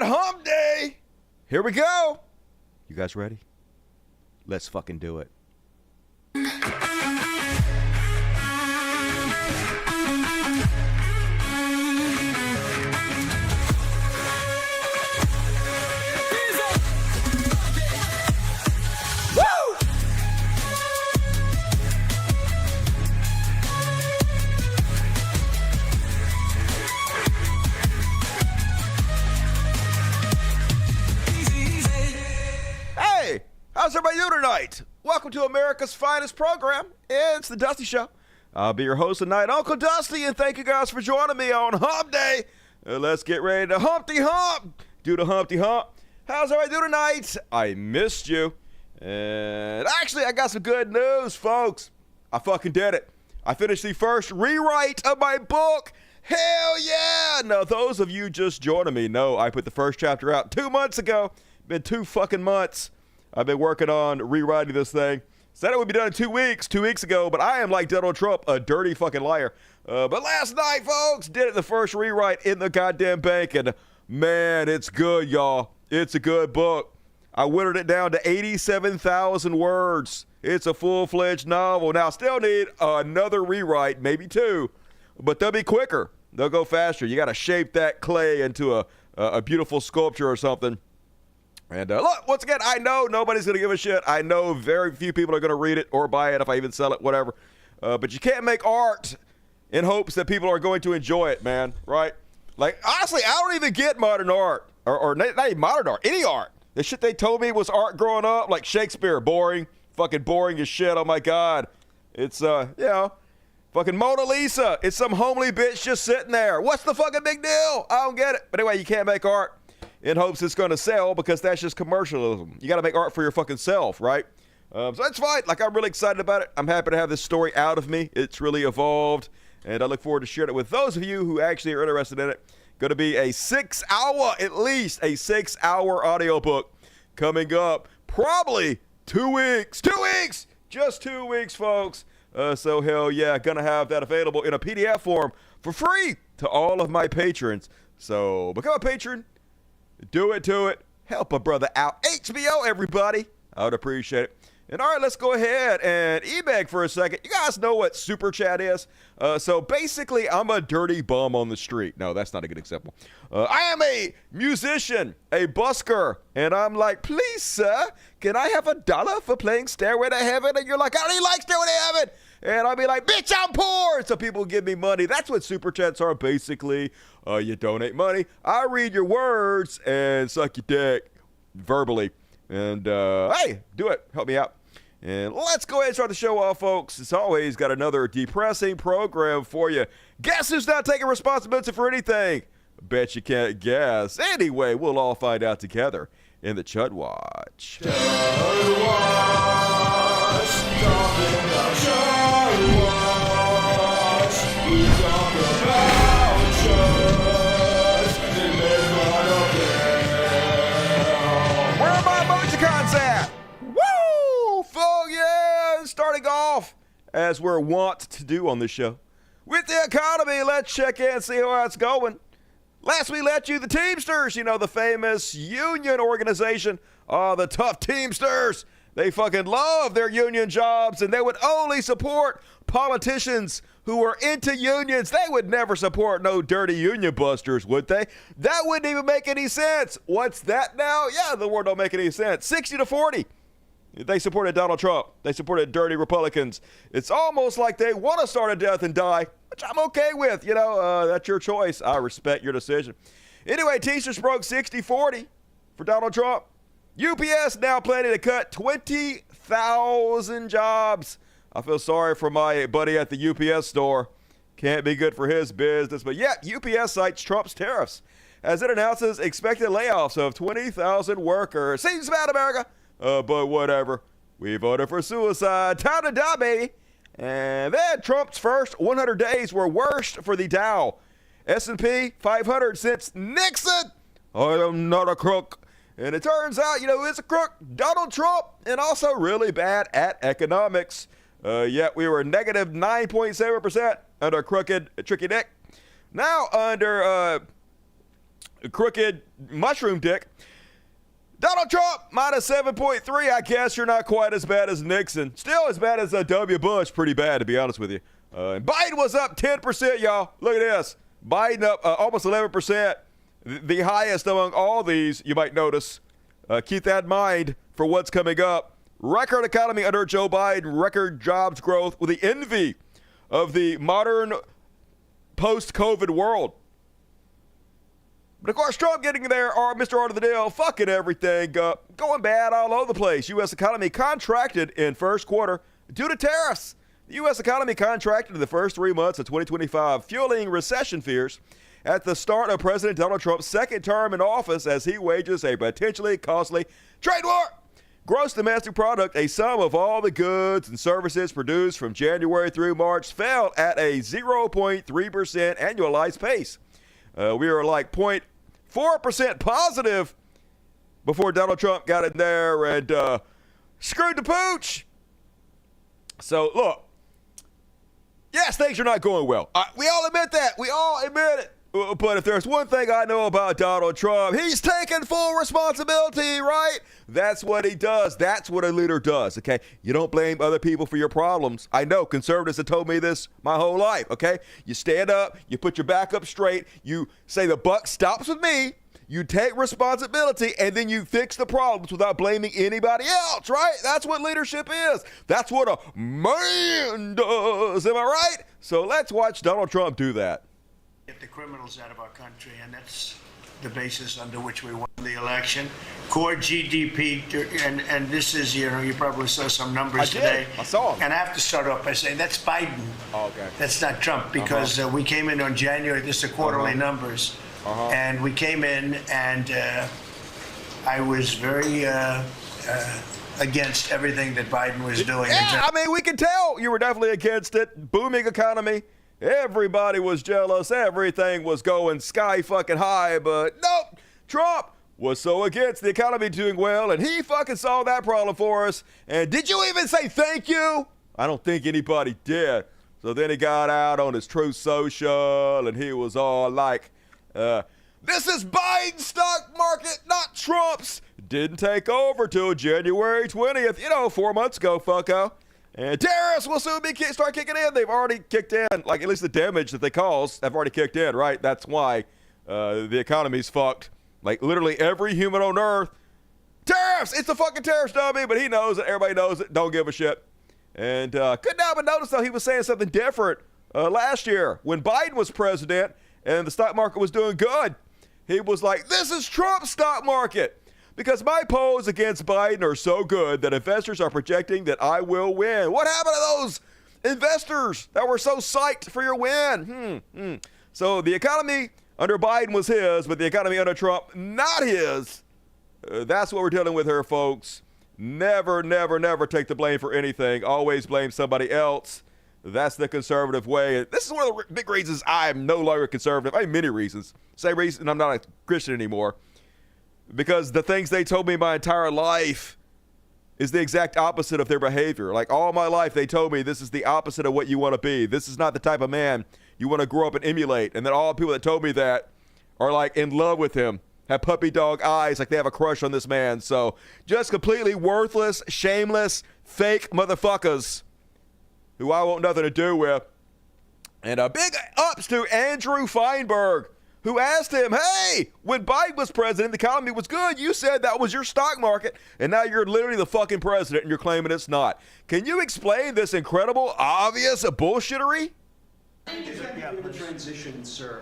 right, hump day. Here we go. You guys ready? Let's fucking do it. How's everybody doing tonight? Welcome to America's finest program. It's the Dusty Show. I'll be your host tonight, Uncle Dusty, and thank you guys for joining me on Hump Day. Let's get ready to Humpty Hump. Do the Humpty Hump. How's everybody doing tonight? I missed you. And actually, I got some good news, folks. I fucking did it. I finished the first rewrite of my book. Hell yeah! Now, those of you just joining me know I put the first chapter out 2 months ago. Been 2 fucking months. I've been working on rewriting this thing. Said it would be done in 2 weeks, 2 weeks ago, but I am like Donald Trump, a dirty fucking liar. But last night, folks, did it the first rewrite in the goddamn bank, and man, it's good, y'all. It's a good book. I whittled it down to 87,000 words. It's a full-fledged novel. Now, I still need another rewrite, maybe 2, but they'll be quicker. They'll go faster. You got to shape that clay into a beautiful sculpture or something. And look, once again, I know nobody's going to give a shit. I know very few people are going to read it or buy it if I even sell it, whatever. But you can't make art in hopes that people are going to enjoy it, man, right? Like, honestly, I don't even get modern art, or not even modern art, any art. The shit they told me was art growing up, like Shakespeare, boring, fucking boring as shit, oh my God. It's, fucking Mona Lisa. It's some homely bitch just sitting there. What's the fucking big deal? I don't get it. But anyway, you can't make art in hopes it's going to sell, because that's just commercialism. You got to make art for your fucking self, right? So that's fine. Like, I'm really excited about it. I'm happy to have this story out of me. It's really evolved, and I look forward to sharing it with those of you who actually are interested in it. Going to be a 6-hour, at least a 6-hour audiobook coming up. Probably 2 weeks. 2 weeks! Just 2 weeks, folks. So hell yeah, going to have that available in a PDF form for free to all of my patrons. So become a patron. Do it to it. Help a brother out. HBO, everybody. I would appreciate it. And all right, let's go ahead and e-bag for a second. You guys know what Super Chat is? So basically, I'm a dirty bum on the street. No, that's not a good example. I am a musician, a busker, and I'm like, please, sir, can I have $1 for playing Stairway to Heaven? And you're like, I don't even like Stairway to Heaven. And I'll be like, bitch, I'm poor. So people give me money. That's what Super Chats are, basically. You donate money. I read your words and suck your dick verbally. And, hey, do it. Help me out. And let's go ahead and start the show off, folks. As always, got another depressing program for you. Guess who's not taking responsibility for anything? Bet you can't guess. Anyway, we'll all find out together in the Chud Watch. Chud Watch. Talking about Chud Watch. We talk about Chuds. And there's one of them. Where are my emojicons at? Woo! Fuck yeah! Starting off, as we're wont to do on this show, with the economy. Let's check in and see how it's going. Last we let you the Teamsters, you know, the famous union organization. Oh, the tough Teamsters. They fucking love their union jobs, and they would only support politicians who are into unions. They would never support no dirty union busters, would they? That wouldn't even make any sense. What's that now? Yeah, the word don't make any sense. 60-40. They supported Donald Trump. They supported dirty Republicans. It's almost like they want to start a death and die, which I'm okay with. You know, that's your choice. I respect your decision. Anyway, Teamsters broke 60-40 for Donald Trump. UPS now planning to cut 20,000 jobs. I feel sorry for my buddy at the UPS store. Can't be good for his business. But yeah, UPS cites Trump's tariffs as it announces expected layoffs of 20,000 workers. Seems bad, America. But whatever. We voted for suicide. Time to die, baby. And then Trump's first 100 days were worst for the Dow. S&P 500 since Nixon. I am not a crook. And it turns out, you know, who is a crook? Donald Trump. And also really bad at economics. Yet we were negative 9.7% under crooked Tricky Dick. Now under crooked mushroom dick. Donald Trump, minus 7.3. I guess you're not quite as bad as Nixon. Still as bad as W. Bush. Pretty bad, to be honest with you. And Biden was up 10%, y'all. Look at this. Biden up almost 11%. The highest among all these, you might notice. Keep that in mind for what's coming up. Record economy under Joe Biden. Record jobs growth with the envy of the modern post-COVID world. But of course, Trump getting there, or Mr. Art of the Deal, fucking everything, going bad all over the place. U.S. economy contracted in first quarter due to tariffs. The U.S. economy contracted in the first 3 months of 2025, fueling recession fears at the start of President Donald Trump's second term in office as he wages a potentially costly trade war. Gross domestic product, a sum of all the goods and services produced from January through March, fell at a 0.3% annualized pace. We were like 0.4% positive before Donald Trump got in there and screwed the pooch. So, look, yes, things are not going well. We all admit that. We all admit it. But if there's one thing I know about Donald Trump, he's taking full responsibility, right? That's what he does. That's what a leader does, okay? You don't blame other people for your problems. I know conservatives have told me this my whole life, okay? You stand up, you put your back up straight, you say the buck stops with me, you take responsibility, and then you fix the problems without blaming anybody else, right? That's what leadership is. That's what a man does, am I right? So let's watch Donald Trump do that. Get the criminals out of our country, and that's the basis under which we won the election. Core GDP, and this is, you probably saw some numbers today. I saw them. And I have to start off by saying that's Biden. Oh, okay. That's not Trump, because we came in on January, this is the quarterly numbers, and we came in and I was very against everything that Biden was doing. Yeah, I mean, we can tell you were definitely against it. Booming economy. Everybody was jealous. Everything was going sky fucking high. But nope, Trump was so against the economy doing well, and he fucking solved that problem for us. And did you even say thank you? I don't think anybody did. So then he got out on his Truth Social, and he was all like, this is Biden's stock market, not Trump's. Didn't take over till January 20th, 4 months ago, fucko. And tariffs will soon start kicking in. They've already kicked in. Like, at least the damage that they caused have already kicked in, right? That's why the economy's fucked. Like, literally every human on Earth. Tariffs! It's the fucking tariffs, dummy. But he knows it. Everybody knows it. Don't give a shit. And couldn't help but notice, though, he was saying something different last year. When Biden was president and the stock market was doing good, he was like, this is Trump's stock market. Because my polls against Biden are so good that investors are projecting that I will win. What happened to those investors that were so psyched for your win? So the economy under Biden was his, but the economy under Trump, not his. That's what we're dealing with here, folks. Never, never, never take the blame for anything. Always blame somebody else. That's the conservative way. This is one of the big reasons I am no longer conservative. I have many reasons. Same reason I'm not a Christian anymore. Because the things they told me my entire life is the exact opposite of their behavior. Like, all my life, they told me this is the opposite of what you want to be. This is not the type of man you want to grow up and emulate. And then all the people that told me that are, like, in love with him, have puppy dog eyes, like they have a crush on this man. So just completely worthless, shameless, fake motherfuckers who I want nothing to do with. And a big ups to Andrew Feinberg, who asked him, hey, when Biden was president, the economy was good. You said that was your stock market, and now you're literally the fucking president, and you're claiming it's not. Can you explain this incredible, obvious bullshittery? The transition, sir.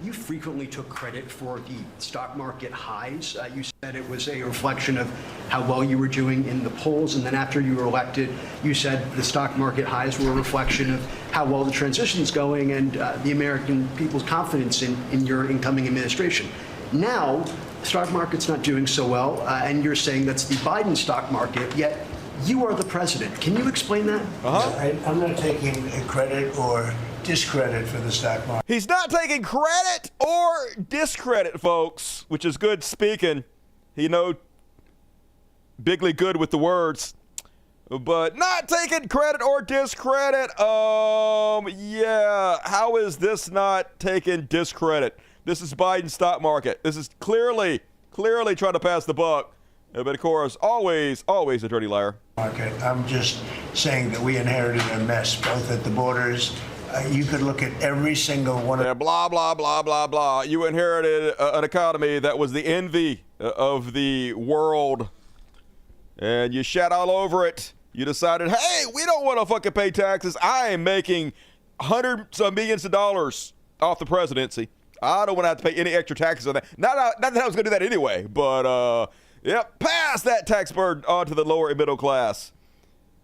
You frequently took credit for the stock market highs. You said it was a reflection of how well you were doing in the polls, and then after you were elected, you said the stock market highs were a reflection of how well the transition is going and the American people's confidence in your incoming administration. Now, the stock market's not doing so well, and you're saying that's the Biden stock market, yet you are the president. Can you explain that? I'm not taking credit or discredit for the stock market. He's not taking credit or discredit, folks, which is good speaking. He bigly good with the words, but not taking credit or discredit. Yeah, how is this not taking discredit? This is Biden's stock market. This is clearly trying to pass the buck. But of course, always a dirty liar. Market. I'm just saying that we inherited a mess, both at the borders. You could look at every single one of Blah, blah, blah, blah, blah. You inherited an economy that was the envy of the world. And you shat all over it. You decided, hey, we don't want to fucking pay taxes. I am making hundreds of millions of dollars off the presidency. I don't want to have to pay any extra taxes on that. Not that I was going to do that anyway, but, yep, pass that tax burden on to the lower and middle class.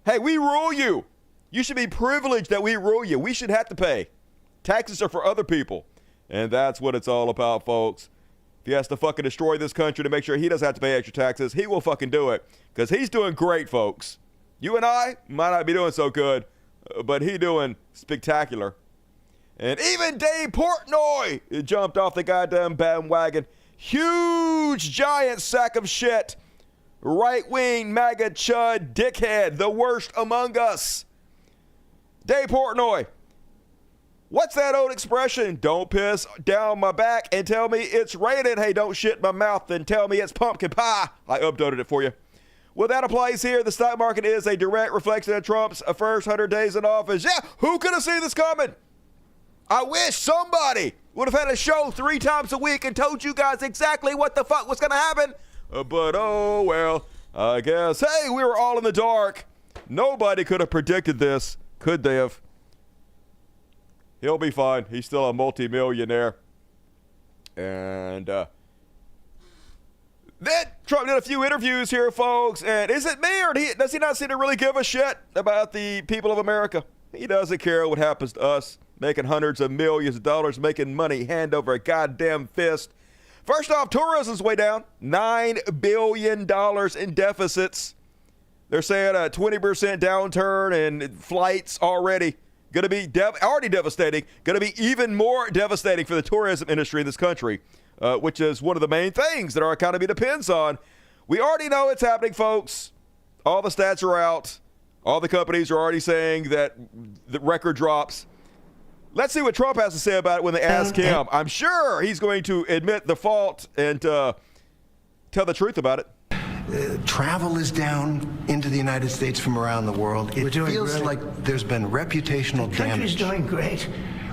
Hey, we rule you. You should be privileged that we rule you. We should have to pay. Taxes are for other people. And that's what it's all about, folks. If he has to fucking destroy this country to make sure he doesn't have to pay extra taxes, he will fucking do it. Because he's doing great, folks. You and I might not be doing so good, but he doing spectacular. And even Dave Portnoy jumped off the goddamn bandwagon. Huge, giant sack of shit. Right-wing, MAGA, chud, dickhead, the worst among us. Dave Portnoy, what's that old expression? Don't piss down my back and tell me it's raining. Hey, don't shit my mouth and tell me it's pumpkin pie. I updated it for you. Well, that applies here. The stock market is a direct reflection of Trump's first 100 days in office. Yeah, who could have seen this coming? I wish somebody would have had a show 3 times a week and told you guys exactly what the fuck was going to happen. But, oh, well, I guess, hey, we were all in the dark. Nobody could have predicted this. Could they have? He'll be fine. He's still a multimillionaire. And then Trump did a few interviews here, folks. And is it me, or does he not seem to really give a shit about the people of America? He doesn't care what happens to us. Making hundreds of millions of dollars, making money hand over a goddamn fist. First off, tourism's way down. $9 billion in deficits. They're saying a 20% downturn in flights already. Going to be already devastating. Going to be even more devastating for the tourism industry in this country, which is one of the main things that our economy depends on. We already know it's happening, folks. All the stats are out. All the companies are already saying that the record drops. Let's see what Trump has to say about it when they ask him. I'm sure he's going to admit the fault and tell the truth about it. Travel is down into the United States from around the world. It feels like there's been reputational the country's damage. doing great.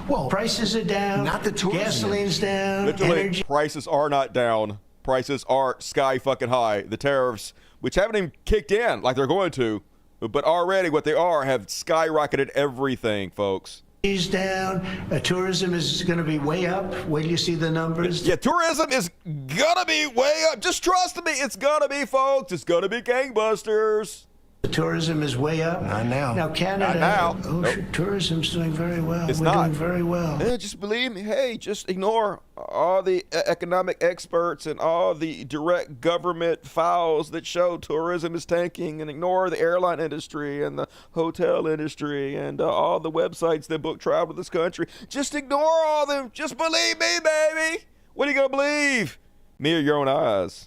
Well, prices are down. not the tourism. Gasoline's down. Literally, Energy. prices are not down. Prices are sky fucking high. The tariffs, which haven't even kicked in like they're going to, but already what they are have skyrocketed everything, folks. Is down. Tourism is going to be way up. Wait till you see the numbers. Yeah, tourism is gonna be way up. Just trust me, it's gonna be, folks. It's gonna be gangbusters. The tourism is way up. Not now. Now Canada. Not now. Oh, Nope. Tourism's doing very well. It's We're not. doing very well. Yeah, just believe me. Hey, just ignore all the economic experts and all the direct government files that show tourism is tanking, and ignore the airline industry and the hotel industry and all the websites that book travel to this country. Just ignore all them. Just believe me, baby. What are you going to believe? Me or your own eyes?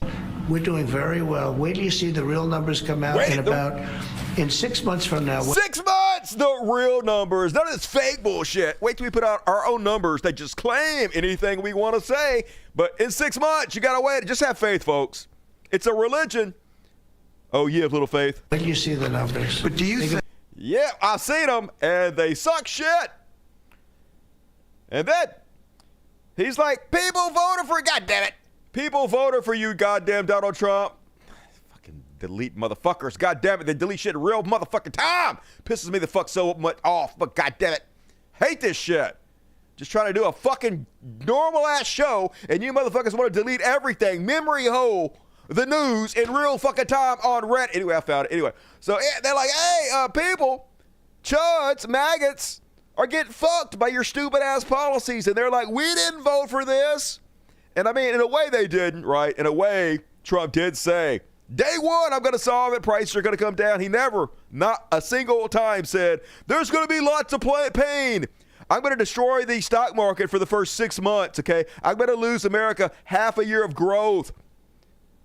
We're doing very well. Wait till you see the real numbers come out in 6 months from now. 6 months, the real numbers. None of this fake bullshit. Wait till we put out our own numbers that just claim anything we want to say. But in 6 months, you got to wait. Just have faith, folks. It's a religion. Oh, you have little faith? Wait till you see the numbers. But do you think... Yeah, I've seen them, and they suck shit. And then he's like, people voted for, goddammit. People voted for you, goddamn Donald Trump. Fucking delete motherfuckers. Goddamn it, they delete shit in real motherfucking time. Pisses me the fuck so much off, but goddamn it. Hate this shit. Just trying to do a fucking normal ass show, and you motherfuckers want to delete everything. Memory hole the news in real fucking time on Reddit. Anyway, I found it. Anyway, so they're like, hey, people, chuds, maggots are getting fucked by your stupid ass policies. And they're like, we didn't vote for this. And I mean, in a way they didn't, right? In a way, Trump did say, day one, I'm going to solve it. Prices are going to come down. He never, not a single time said, there's going to be lots of pain. I'm going to destroy the stock market for the first 6 months, okay? I'm going to lose America half a year of growth.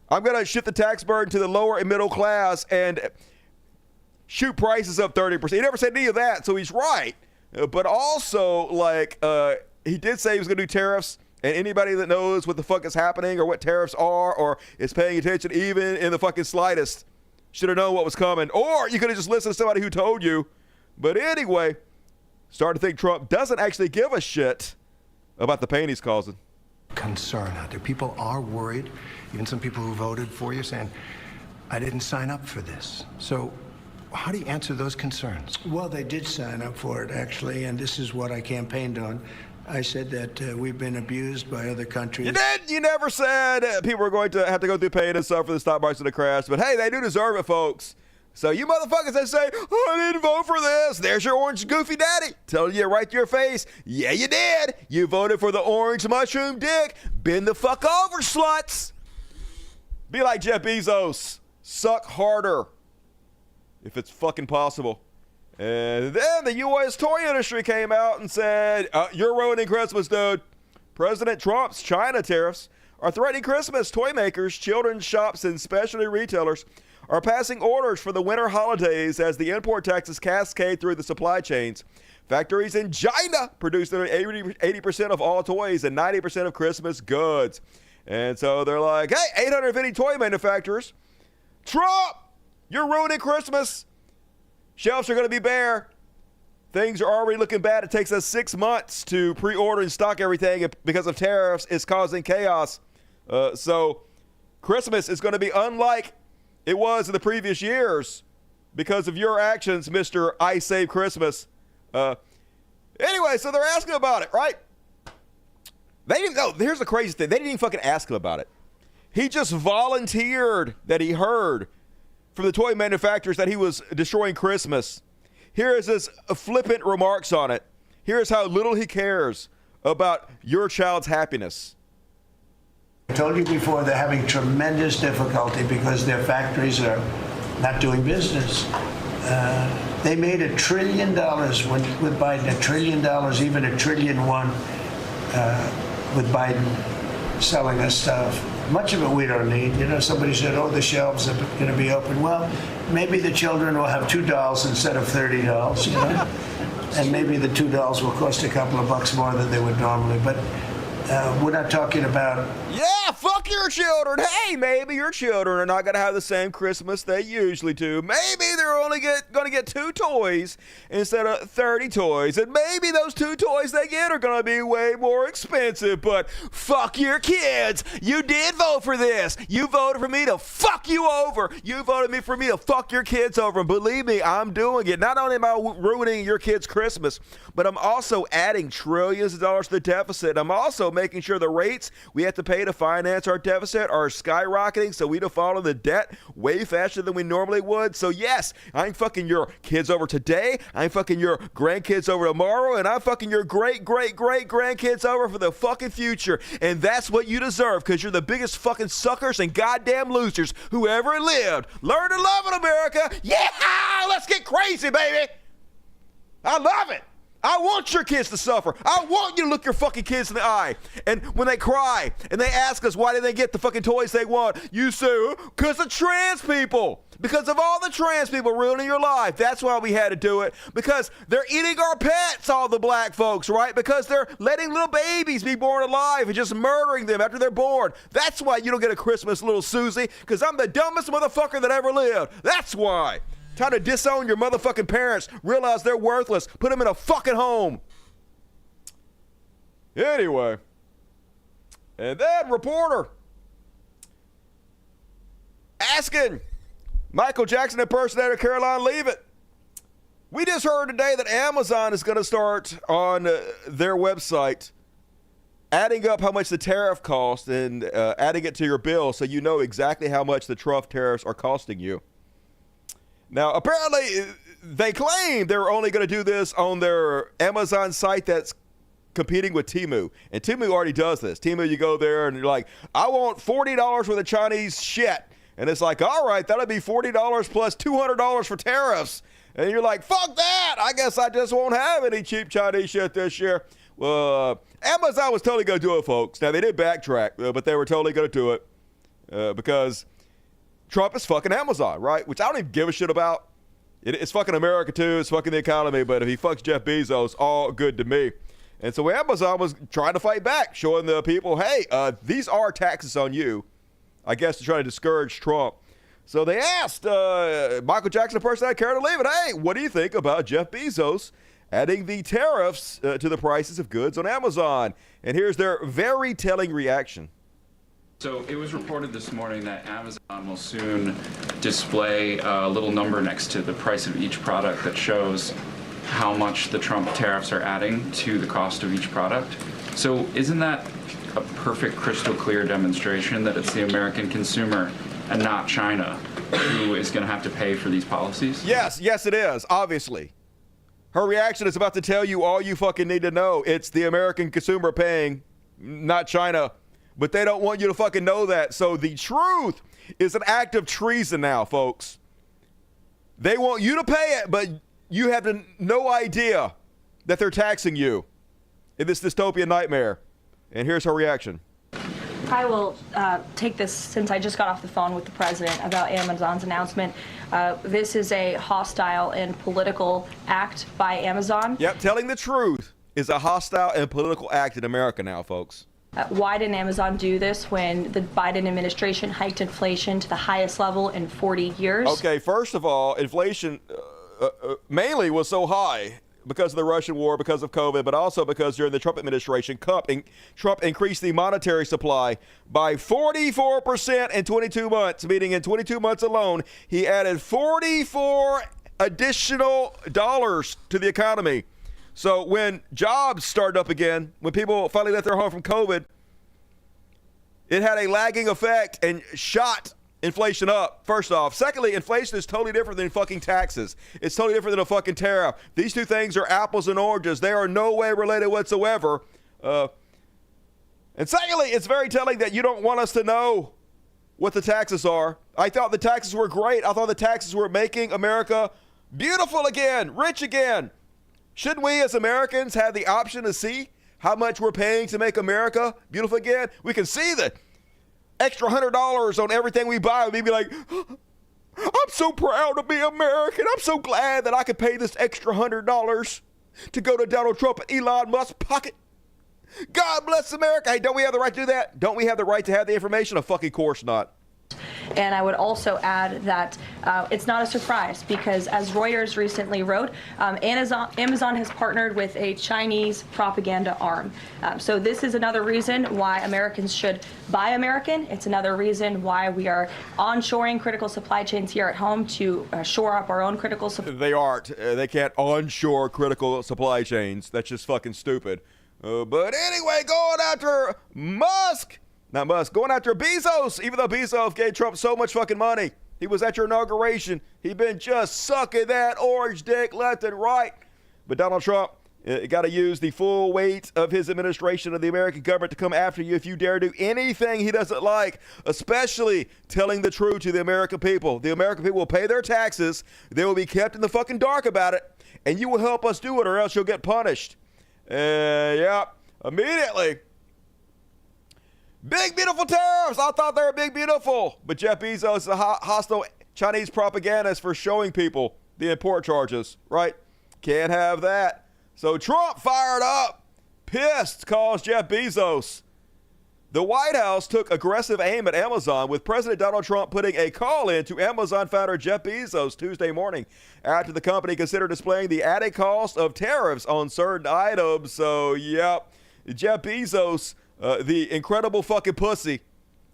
I'm going to shift the tax burden to the lower and middle class and shoot prices up 30%. He never said any of that, so he's right. But also, like, he did say he was going to do tariffs And anybody that knows what the fuck is happening or what tariffs are or is paying attention even in the fucking slightest should have known what was coming. Or you could have just listened to somebody who told you. But anyway, starting to think Trump doesn't actually give a shit about the pain he's causing. Concern out there. People are worried. Even some people who voted for you saying, I didn't sign up for this. So how do you answer those concerns? Well, they did sign up for it, actually, and this is what I campaigned on. I said that we've been abused by other countries. You did. You never said people were going to have to go through pain and suffer the stock market to crash. But hey, they do deserve it, folks. So you motherfuckers that say, oh, I didn't vote for this. There's your orange goofy daddy telling you right to your face. Yeah, you did. You voted for the orange mushroom dick. Bend the fuck over, sluts. Be like Jeff Bezos. Suck harder. If it's fucking possible. And then the U.S. toy industry came out and said, you're ruining Christmas, dude. President Trump's China tariffs are threatening Christmas. Toy makers, children's shops, and specialty retailers are passing orders for the winter holidays as the import taxes cascade through the supply chains. Factories in China produce 80% of all toys and 90% of Christmas goods. And so they're like, hey, 850 toy manufacturers, Trump, you're ruining Christmas. Shelves are going to be bare. Things are already looking bad. It takes us 6 months to pre-order and stock everything because of tariffs. It's causing chaos. So Christmas is going to be unlike it was in the previous years because of your actions, Mr. I Save Christmas. Anyway, so they're asking about it, right? They didn't know. Here's the crazy thing. They didn't even fucking ask him about it. He just volunteered that he heard from the toy manufacturers that he was destroying Christmas. Here is his flippant remarks on it. Here's how little he cares about your child's happiness. I told you before, they're having tremendous difficulty because their factories are not doing business. They made $1 trillion with Biden, $1 trillion, even $1.1 trillion with Biden selling us stuff. Much of it we don't need. You know, somebody said, oh, the shelves are going to be open. Well, maybe the children will have $2 instead of $30, you know? And maybe the $2 will cost a couple of bucks more than they would normally. But we're not talking about... Yeah, fuck your children. Hey, maybe your children are not going to have the same Christmas they usually do. Maybe they're only going to get 2 toys instead of 30 toys. And maybe those 2 toys they get are going to be way more expensive. But fuck your kids. You did vote for this. You voted for me to fuck you over. You voted for me to fuck your kids over. And believe me, I'm doing it. Not only am I ruining your kids' Christmas, but I'm also adding trillions of dollars to the deficit. I'm also making sure the rates we have to pay to finance our deficit are skyrocketing so we default on the debt way faster than we normally would. So yes, I'm fucking your kids over today, I'm fucking your grandkids over tomorrow, and I'm fucking your great-great-great-grandkids over for the fucking future. And that's what you deserve because you're the biggest fucking suckers and goddamn losers who ever lived. Learn to love it, America. Yeah, let's get crazy, baby. I love it. I want your kids to suffer. I want you to look your fucking kids in the eye. And when they cry and they ask us why did they get the fucking toys they want, you say, because of trans people. Because of all the trans people ruining your life. That's why we had to do it. Because they're eating our pets, all the black folks, right? Because they're letting little babies be born alive and just murdering them after they're born. That's why you don't get a Christmas, little Susie. Because I'm the dumbest motherfucker that ever lived. That's why. Time to disown your motherfucking parents. Realize they're worthless. Put them in a fucking home. Anyway. And then reporter asking Michael Jackson impersonator Caroline Leavitt. We just heard today that Amazon is going to start on their website adding up how much the tariff costs and adding it to your bill so you know exactly how much the Trump tariffs are costing you. Now, apparently, they claim they're only going to do this on their Amazon site that's competing with Temu. And Temu already does this. Temu, you go there and you're like, I want $40 worth of Chinese shit. And it's like, all right, that'll be $40 plus $200 for tariffs. And you're like, fuck that. I guess I just won't have any cheap Chinese shit this year. Well, Amazon was totally going to do it, folks. Now, they did backtrack, but they were totally going to do it because Trump is fucking Amazon, right? Which I don't even give a shit about. It's fucking America, too. It's fucking the economy. But if he fucks Jeff Bezos, all good to me. And so Amazon was trying to fight back, showing the people, hey, these are taxes on you, I guess to try to discourage Trump. So they asked Michael Jackson, the person that cared to leave it, hey, what do you think about Jeff Bezos adding the tariffs to the prices of goods on Amazon? And here's their very telling reaction. So it was reported this morning that Amazon will soon display a little number next to the price of each product that shows how much the Trump tariffs are adding to the cost of each product. So isn't that a perfect, crystal clear demonstration that it's the American consumer and not China who is going to have to pay for these policies? Yes, it is, obviously. Her reaction is about to tell you all you fucking need to know. It's the American consumer paying, not China. But they don't want you to fucking know that. So the truth is an act of treason now, folks. They want you to pay it, but you have no idea that they're taxing you in this dystopian nightmare. And here's her reaction. I will take this since I just got off the phone with the president about Amazon's announcement. This is a hostile and political act by Amazon. Yep, telling the truth is a hostile and political act in America now, folks. Why didn't Amazon do this when the Biden administration hiked inflation to the highest level in 40 years? Okay, first of all, inflation mainly was so high because of the Russian war, because of COVID, but also because during the Trump administration, Trump increased the monetary supply by 44% in 22 months, meaning in 22 months alone, he added 44 additional dollars to the economy. So when jobs started up again, when people finally left their home from COVID, it had a lagging effect and shot inflation up, first off. Secondly, inflation is totally different than fucking taxes. It's totally different than a fucking tariff. These two things are apples and oranges. They are no way related whatsoever. And secondly, it's very telling that you don't want us to know what the taxes are. I thought the taxes were great. I thought the taxes were making America beautiful again, rich again. Shouldn't we as Americans have the option to see how much we're paying to make America beautiful again? We can see the extra $100 on everything we buy. We'd be like, I'm so proud to be American. I'm so glad that I could pay this extra $100 to go to Donald Trump and Elon Musk's pocket. God bless America. Hey, don't we have the right to do that? Don't we have the right to have the information? Of fucking course not. And I would also add that it's not a surprise because, as Reuters recently wrote, Amazon has partnered with a Chinese propaganda arm. So this is another reason why Americans should buy American. It's another reason why we are onshoring critical supply chains here at home to shore up our own critical supply. They aren't. They can't onshore critical supply chains. That's just fucking stupid. But anyway, going after going after Bezos, even though Bezos gave Trump so much fucking money. He was at your inauguration. He been just sucking that orange dick left and right. But Donald Trump got to use the full weight of his administration of the American government to come after you if you dare do anything he doesn't like, especially telling the truth to the American people. The American people will pay their taxes. They will be kept in the fucking dark about it. And you will help us do it or else you'll get punished. Yeah, immediately. Big beautiful tariffs. I thought they were big beautiful. But Jeff Bezos is a hostile Chinese propagandist for showing people the import charges, right? Can't have that. So Trump fired up, pissed, calls Jeff Bezos. The White House took aggressive aim at Amazon with President Donald Trump putting a call in to Amazon founder Jeff Bezos Tuesday morning after the company considered displaying the added cost of tariffs on certain items. So, yep, Jeff Bezos, the incredible fucking pussy.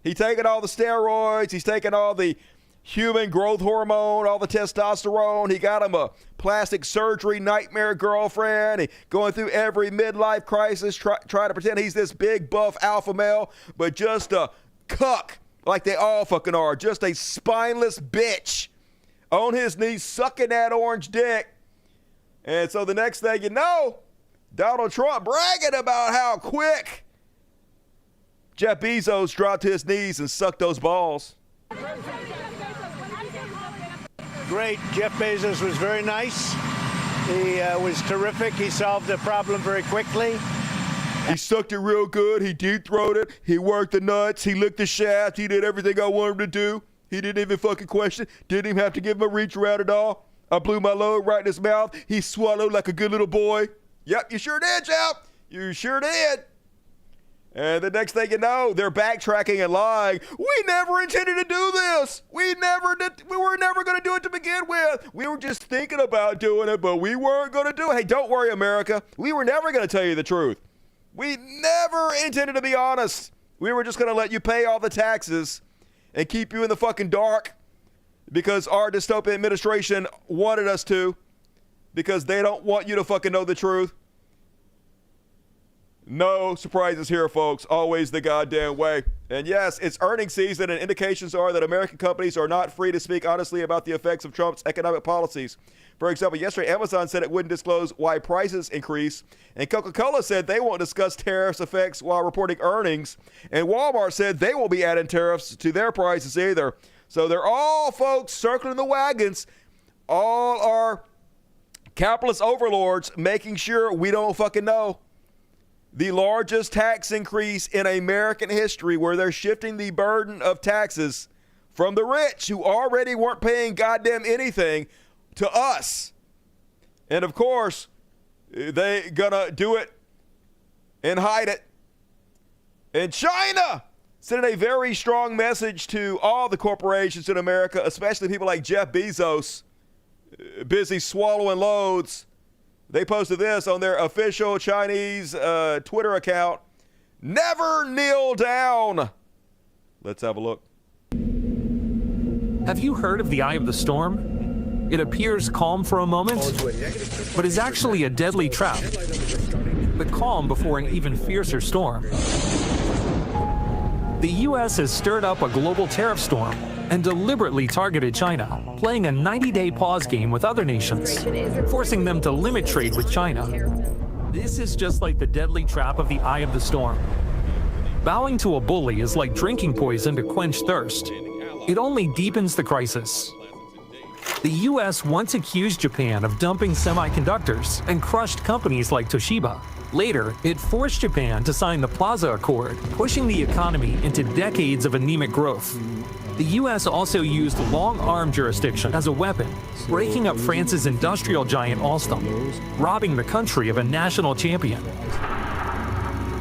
He's taking all the steroids. He's taking all the human growth hormone, all the testosterone. He got him a plastic surgery nightmare girlfriend. He going through every midlife crisis, trying to pretend he's this big buff alpha male, but just a cuck like they all fucking are. Just a spineless bitch on his knees sucking that orange dick. And so the next thing you know, Donald Trump bragging about how quick Jeff Bezos dropped to his knees and sucked those balls. Great. Jeff Bezos was very nice. He was terrific. He solved the problem very quickly. He sucked it real good. He deep-throated it. He worked the nuts. He licked the shaft. He did everything I wanted him to do. He didn't even fucking question. Didn't even have to give him a reach around at all. I blew my load right in his mouth. He swallowed like a good little boy. Yep, you sure did, Jeff. You sure did. And the next thing you know, they're backtracking and lying. We never intended to do this. We were never going to do it to begin with. We were just thinking about doing it, but we weren't going to do it. Hey, don't worry, America. We were never going to tell you the truth. We never intended to be honest. We were just going to let you pay all the taxes and keep you in the fucking dark because our dystopian administration wanted us to, because they don't want you to fucking know the truth. No surprises here, folks. Always the goddamn way. And yes, it's earnings season, and indications are that American companies are not free to speak honestly about the effects of Trump's economic policies. For example, yesterday, Amazon said it wouldn't disclose why prices increase, and Coca-Cola said they won't discuss tariffs effects while reporting earnings, and Walmart said they won't be adding tariffs to their prices either. So they're all, folks, circling the wagons. All our capitalist overlords making sure we don't fucking know. The largest tax increase in American history, where they're shifting the burden of taxes from the rich who already weren't paying goddamn anything to us. And of course, they gonna do it and hide it. And China sending a very strong message to all the corporations in America, especially people like Jeff Bezos, busy swallowing loads. They posted this on their official Chinese Twitter account. Never kneel down. Let's have a look. Have you heard of the eye of the storm? It appears calm for a moment, but is actually a deadly trap. The calm before an even fiercer storm. The U.S. has stirred up a global tariff storm and deliberately targeted China, playing a 90-day pause game with other nations, forcing them to limit trade with China. This is just like the deadly trap of the eye of the storm. Bowing to a bully is like drinking poison to quench thirst. It only deepens the crisis. The U.S. once accused Japan of dumping semiconductors and crushed companies like Toshiba. Later, it forced Japan to sign the Plaza Accord, pushing the economy into decades of anemic growth. The U.S. also used long-arm jurisdiction as a weapon, breaking up France's industrial giant Alstom, robbing the country of a national champion.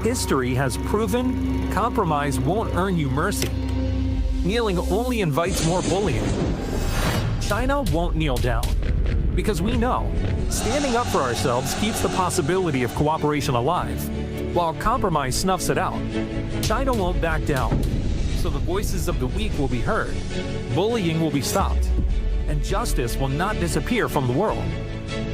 History has proven compromise won't earn you mercy. Kneeling only invites more bullying. China won't kneel down, because we know standing up for ourselves keeps the possibility of cooperation alive, while compromise snuffs it out. China won't back down, so the voices of the weak will be heard, bullying will be stopped, and justice will not disappear from the world.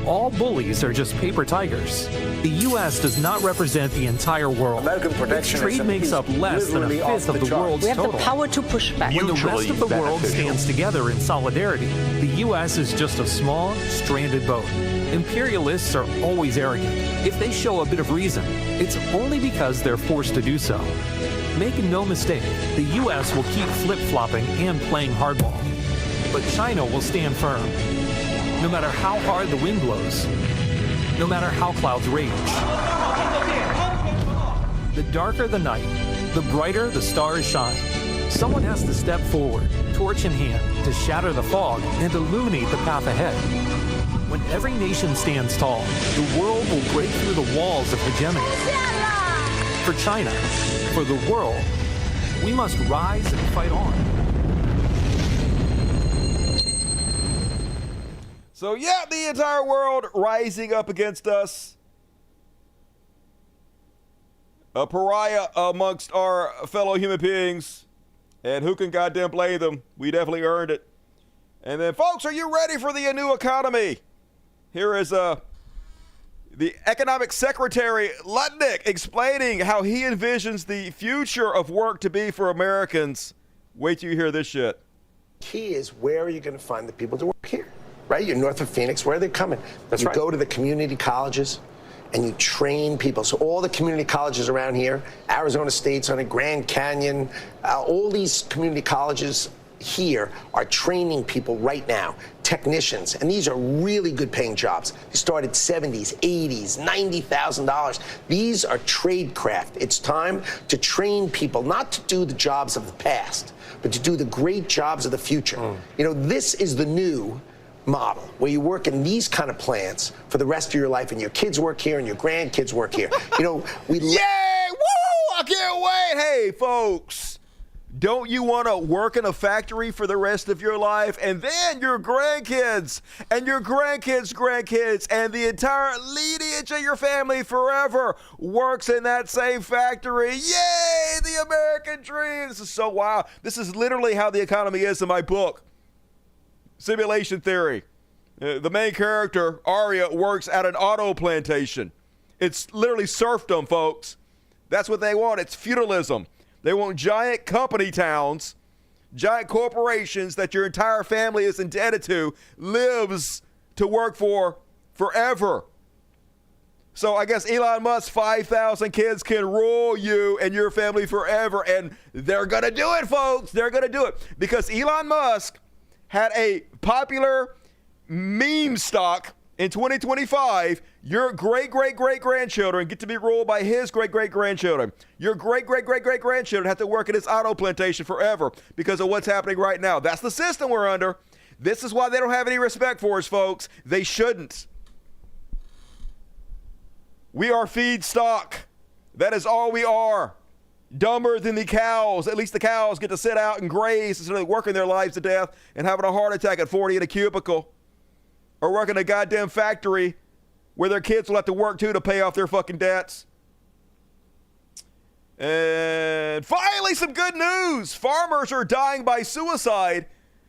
All bullies are just paper tigers. The U.S. does not represent the entire world. Its trade makes up less than a fifth of the world's total. We have the power to push back. When the rest of the world stands together in solidarity, the U.S. is just a small, stranded boat. Imperialists are always arrogant. If they show a bit of reason, it's only because they're forced to do so. Make no mistake, the U.S. will keep flip-flopping and playing hardball. But China will stand firm. No matter how hard the wind blows, no matter how clouds rage. The darker the night, the brighter the stars shine. Someone has to step forward, torch in hand, to shatter the fog and illuminate the path ahead. When every nation stands tall, the world will break through the walls of hegemony. For China, for the world, we must rise and fight on. So yeah, the entire world rising up against us. A pariah amongst our fellow human beings. And who can goddamn blame them? We definitely earned it. And then, folks, are you ready for the new economy? Here is the economic secretary, Lutnick, explaining how he envisions the future of work to be for Americans. Wait till you hear this shit. Key is, where are you going to find the people to work here? Right? You're north of Phoenix. Where are they coming? That's right. You go to the community colleges and you train people. So all the community colleges around here, Arizona State's on it, Grand Canyon, all these community colleges here are training people right now, technicians, and these are really good paying jobs. They start at 70s, 80s, $90,000. These are trade craft. It's time to train people not to do the jobs of the past, but to do the great jobs of the future. You know, this is the new model where you work in these kind of plants for the rest of your life and your kids work here and your grandkids work here. You know, Yay! Woo! I can't wait. Hey, folks, don't you want to work in a factory for the rest of your life? And then your grandkids and your grandkids' and the entire lineage of your family forever works in that same factory. Yay! The American dream. This is so wild. This is literally how the economy is in my book, Simulation Theory. The main character, Arya, works at an auto plantation. It's literally serfdom, folks. That's what they want. It's feudalism. They want giant company towns, giant corporations that your entire family is indebted to, lives to work for forever. So I guess Elon Musk's 5,000 kids can rule you and your family forever. And they're going to do it, folks. They're going to do it. Because Elon Musk had a popular meme stock in 2025. Your great-great-great-grandchildren get to be ruled by his great-great-grandchildren. Your great-great-great-great-grandchildren have to work at his auto plantation forever because of what's happening right now. That's the system we're under. This is why they don't have any respect for us, folks. They shouldn't. We are feedstock. That is all we are. Dumber than the cows. At least the cows get to sit out and graze instead of working their lives to death and having a heart attack at 40 in a cubicle. Or working in a goddamn factory where their kids will have to work too to pay off their fucking debts. And finally, some good news. Farmers are dying by suicide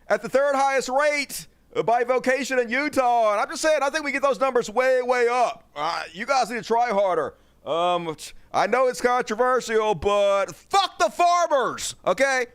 at the third highest rate by vocation in Utah. And I'm just saying, I think we get those numbers way, way up. You guys need to try harder. I know it's controversial, but fuck the farmers, okay?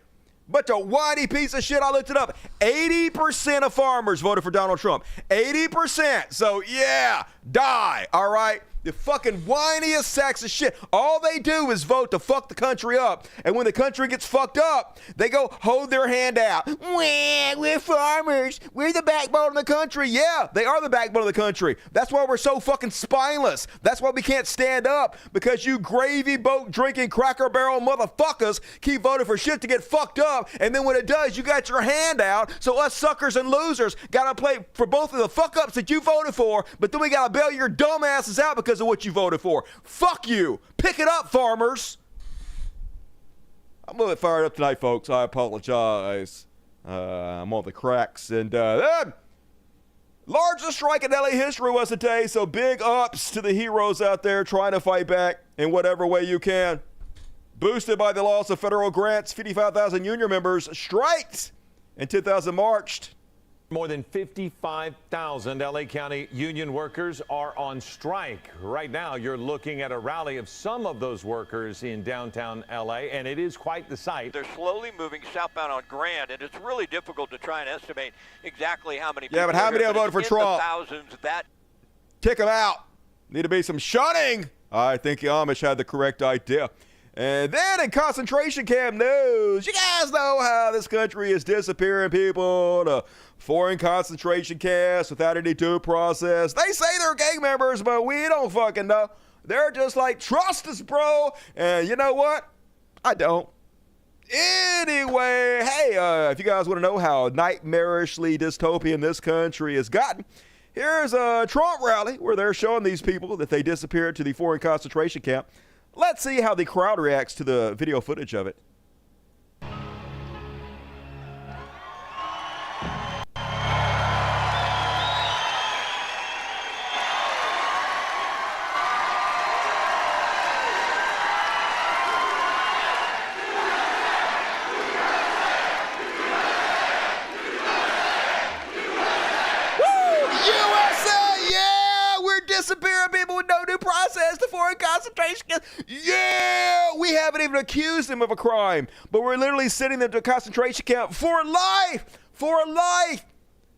Bunch of whiny piece of shit. I looked it up. 80% of farmers voted for Donald Trump. 80%. So, yeah, die, all right? The fucking whiniest sacks of shit. All they do is vote to fuck the country up. And when the country gets fucked up, they go hold their hand out. We're farmers. We're the backbone of the country. Yeah, they are the backbone of the country. That's why we're so fucking spineless. That's why we can't stand up, because you gravy boat drinking Cracker Barrel motherfuckers keep voting for shit to get fucked up. And then when it does, you got your hand out. So us suckers and losers got to play for both of the fuck ups that you voted for. But then we got to bail your dumb asses out because of what you voted for. Fuck you. Pick it up, farmers. I'm a little bit fired up tonight, folks. I apologize. I'm on the cracks. And largest strike in LA history was today, so big ups to the heroes out there trying to fight back in whatever way you can. Boosted by the loss of federal grants, 55,000 union members striked and 10,000 marched. More than 55,000 LA County union workers are on strike. Right now, you're looking at a rally of some of those workers in downtown LA, and it is quite the sight. They're slowly moving southbound on Grand, and it's really difficult to try and estimate exactly how many people. Yeah, but how many are voted for Trump? Thousands. That kick them out. Need to be some shunning. I think the Amish had the correct idea. And then in concentration camp news, you guys know how this country is disappearing people to foreign concentration camps without any due process. They say they're gang members, but we don't fucking know. They're just like, trust us, bro. And you know what? I don't. Anyway, hey, if you guys want to know how nightmarishly dystopian this country has gotten, here's a Trump rally where they're showing these people that they disappeared to the foreign concentration camp. Let's see how the crowd reacts to the video footage of it. Disappearing people with no due process to foreign concentration camps. Yeah, we haven't even accused them of a crime, but we're literally sending them to a concentration camp for life. For life.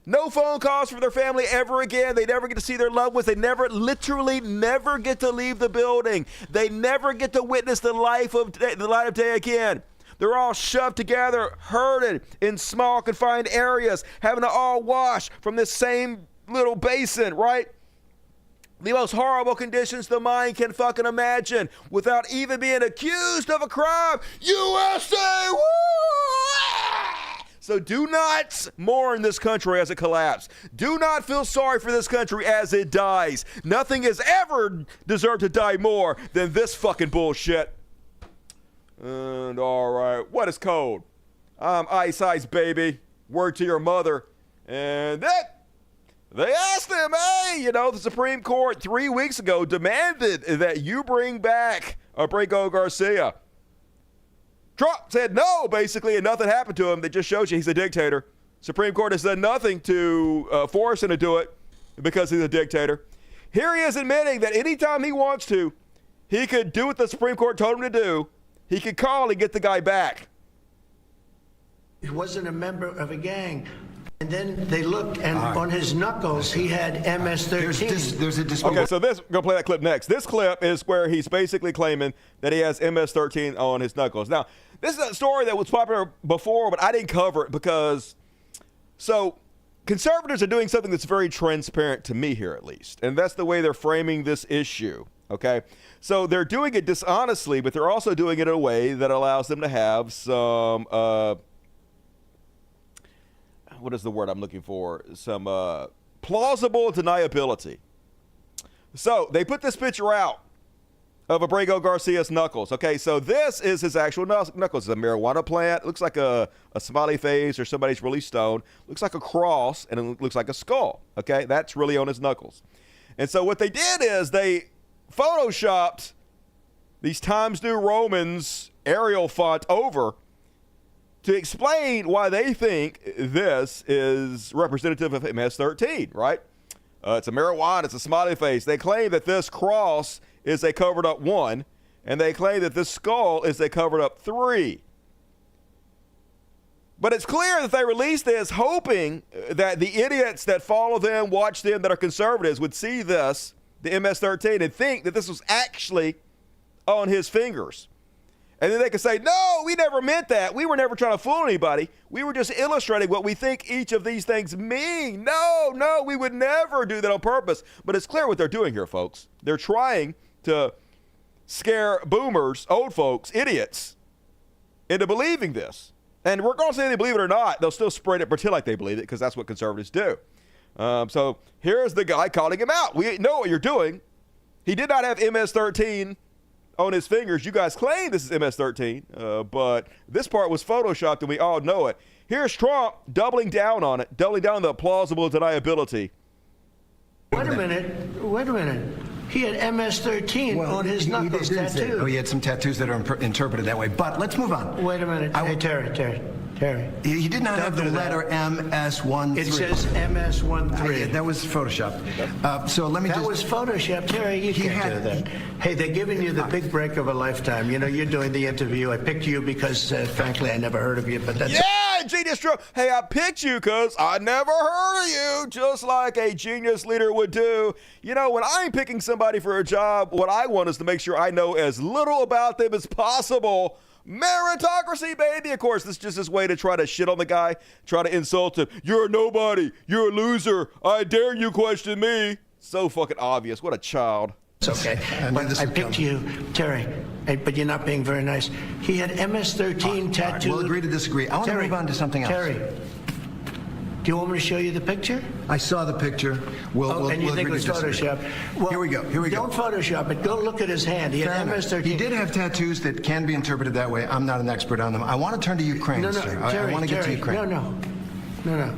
No phone calls for their family ever again. They never get to see their loved ones. They literally never get to leave the building. They never get to witness the light of day again. They're all shoved together, herded in small confined areas, having to all wash from this same little basin, right? The most horrible conditions the mind can fucking imagine without even being accused of a crime. USA! Woo! So do not mourn this country as it collapses. Do not feel sorry for this country as it dies. Nothing has ever deserved to die more than this fucking bullshit. And all right, what is code? I'm Ice Baby. Word to your mother. And that they asked him, hey, you know, the Supreme Court 3 weeks ago demanded that you bring back Abrego Garcia. Trump said no, basically, and nothing happened to him. That just shows you he's a dictator. Supreme Court has done nothing to force him to do it because he's a dictator. Here he is admitting that anytime he wants to, he could do what the Supreme Court told him to do. He could call and get the guy back. He wasn't a member of a gang. And then they looked, and on his knuckles, he had MS13. There's a dispute. Okay, so this, go play that clip next. This clip is where he's basically claiming that he has MS13 on his knuckles. Now, this is a story that was popular before, but I didn't cover it because, so conservatives are doing something that's very transparent to me here, at least. And that's the way they're framing this issue, okay? So they're doing it dishonestly, but they're also doing it in a way that allows them to have some, what is the word I'm looking for? Some plausible deniability. So they put this picture out of Abrego Garcia's knuckles. Okay, so this is his actual knuckles. It's a marijuana plant. It looks like a smiley face or somebody's really stoned. Looks like a cross, and it looks like a skull. Okay, that's really on his knuckles. And so what they did is they photoshopped these Times New Romans Arial font over to explain why they think this is representative of MS13, right? It's a marijuana, it's a smiley face. They claim that this cross is a covered up 1, and they claim that this skull is a covered up 3. But it's clear that they released this hoping that the idiots that follow them, watch them, that are conservatives would see this, the MS13, and think that this was actually on his fingers. And then they could say, no, we never meant that. We were never trying to fool anybody. We were just illustrating what we think each of these things mean. No, we would never do that on purpose. But it's clear what they're doing here, folks. They're trying to scare boomers, old folks, idiots, into believing this. And we're going to say they believe it or not. They'll still spread it, pretend like they believe it, because that's what conservatives do. So here's the guy calling him out. We know what you're doing. He did not have MS-13 on his fingers. You guys claim this is MS-13, but this part was photoshopped, and we all know it. Here's Trump doubling down on it, doubling down on the plausible deniability. Wait a minute. He had MS-13 on his knuckles tattooed. Oh, he had some tattoos that are interpreted that way. But let's move on. Wait a minute. Hey, Terry. He did not have the letter MS-13. It says MS-13. That was photoshopped. So let me That was photoshopped. Terry, you can't do that. Hey, they're giving you the big break of a lifetime. You know, you're doing the interview. I picked you because, frankly, I never heard of you, but that's... Yeah, genius Trump. Hey, I picked you because I never heard of you, just like a genius leader would do. You know, when I'm picking somebody for a job, what I want is to make sure I know as little about them as possible. Meritocracy, baby. Of course, this is just his way to try to shit on the guy, try to insult him. You're a nobody. You're a loser. I dare you question me. So fucking obvious. What a child. It's okay. I picked you, Terry, but you're not being very nice. He had MS-13 tattooed. We'll agree to disagree. I want to move on to something else. Terry, do you want me to show you the picture? I saw the picture. And you think it was Photoshop? Well, here we go. Don't Photoshop it. Go look at his hand. He had MS-13. He did have tattoos that can be interpreted that way. I'm not an expert on them. I want to turn to Ukraine, sir. Terry, I want to get to Ukraine. No.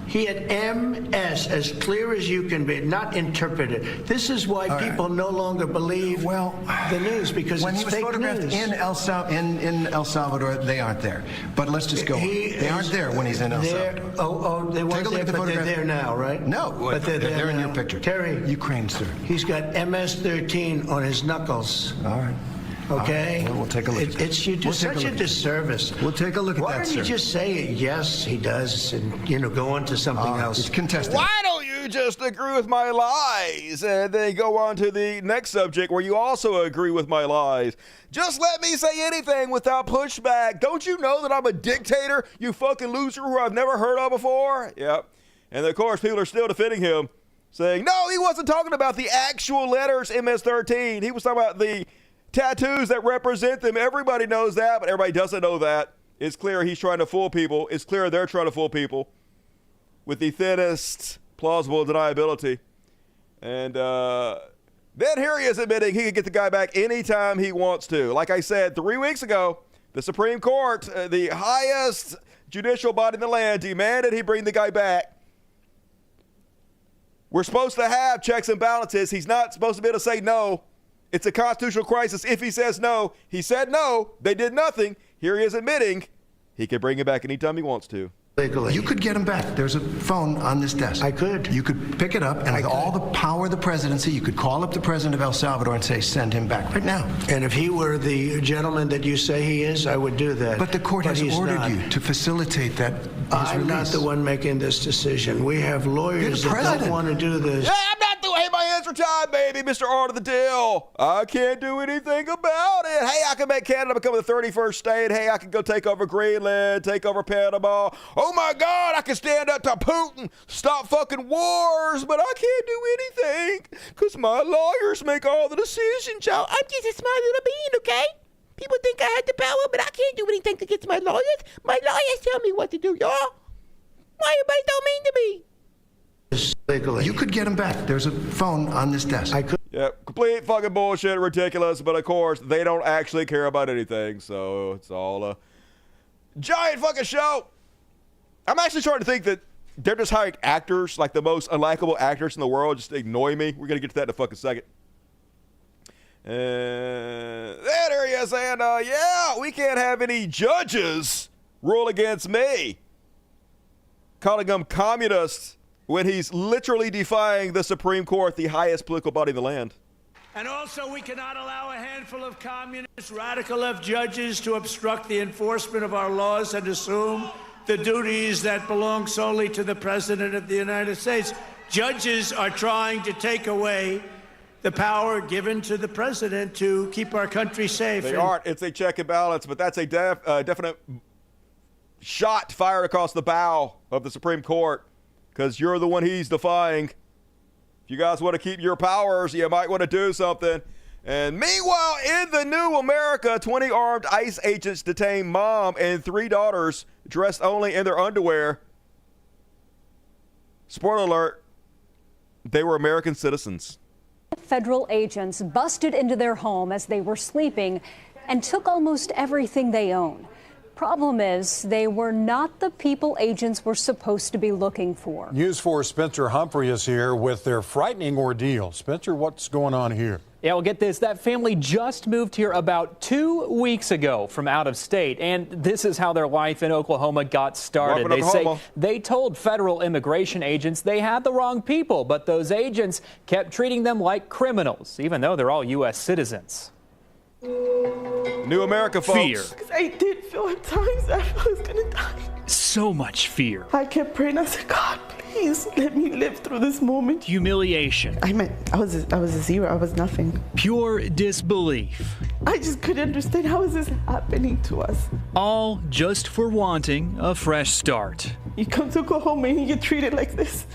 He had MS as clear as you can be, not interpreted. This is why people no longer believe the news, because when it's he was fake photographed news. in El Salvador, they aren't there. But let's just go on. They aren't there when he's in El Salvador. They weren't there, but they're there now, right? No, but they're there in now. your picture. Terry. Ukraine, sir. He's got MS-13 on his knuckles. All right. Okay? We'll take a look at that. You do such a disservice. We'll take a look at that, Why don't you just say, yes, he does, and, go on to something else? It's contested. Why don't you just agree with my lies and then go on to the next subject where you also agree with my lies? Just let me say anything without pushback. Don't you know that I'm a dictator, you fucking loser who I've never heard of before? Yep. And of course, people are still defending him, saying, no, he wasn't talking about the actual letters MS-13. He was talking about the tattoos that represent them. Everybody knows that, but everybody doesn't know that. It's clear he's trying to fool people. It's clear they're trying to fool people with the thinnest plausible deniability. And then here he is admitting he can get the guy back anytime he wants to. Like I said 3 weeks ago, the Supreme Court, the highest judicial body in the land, demanded he bring the guy back. We're supposed to have checks and balances. He's not supposed to be able to say no. It's a constitutional crisis if he says no. He said no. They did nothing. Here he is admitting he can bring him back anytime he wants to. Legally. You could get him back. There's a phone on this desk. I could. You could pick it up, and with all the power of the presidency, you could call up the president of El Salvador and say, send him back right now. And if he were the gentleman that you say he is, I would do that. But the court has he's ordered not. you to facilitate that. I'm not the one making this decision. We have lawyers that don't want to do this. Yeah, I'm not doing. Hey, my hands are tied, baby. Mr. Art of the Deal. I can't do anything about it. Hey, I can make Canada become the 31st state. Hey, I can go take over Greenland, take over Panama. Oh my God, I can stand up to Putin, stop fucking wars, but I can't do anything because my lawyers make all the decisions, y'all. I'm just a small little bean, okay? People think I had the power, but I can't do anything against my lawyers. My lawyers tell me what to do, y'all. Why everybody so mean to me? Legally. You could get him back. There's a phone on this desk. I could. Yeah, complete fucking bullshit, ridiculous, but of course, they don't actually care about anything, so it's all a giant fucking show. I'm actually starting to think that they're just hiring actors, like the most unlikable actors in the world, just ignoring me. We're going to get to that in a fucking second. And there he is saying, yeah, we can't have any judges rule against me. Calling them communists when he's literally defying the Supreme Court, the highest political body in the land. And also, we cannot allow a handful of communist, radical left judges to obstruct the enforcement of our laws and assume the duties that belong solely to the President of the United States. Judges are trying to take away the power given to the President to keep our country safe. They aren't. It's a check and balance, but that's a definite shot fired across the bow of the Supreme Court because you're the one he's defying. If you guys want to keep your powers, you might want to do something. And meanwhile, in the new America, 20 armed ICE agents detain mom and 3 daughters dressed only in their underwear. Spoiler alert, they were American citizens. Federal agents busted into their home as they were sleeping and took almost everything they own. Problem is, they were not the people agents were supposed to be looking for. News 4's Spencer Humphrey is here with their frightening ordeal. Spencer, what's going on here? Yeah, well, get this. That family just moved here about 2 weeks ago from out of state, and this is how their life in Oklahoma got started. They say they told federal immigration agents they had the wrong people, but those agents kept treating them like criminals, even though they're all U.S. citizens. New America, folks. Fear. Because I did feel at times I was going to die. So much fear. I kept praying. I said, God, please let me live through this moment. Humiliation. I was a zero. I was nothing. Pure disbelief. I just couldn't understand how is this happening to us. All just for wanting a fresh start. You come to Oklahoma and you get treated like this.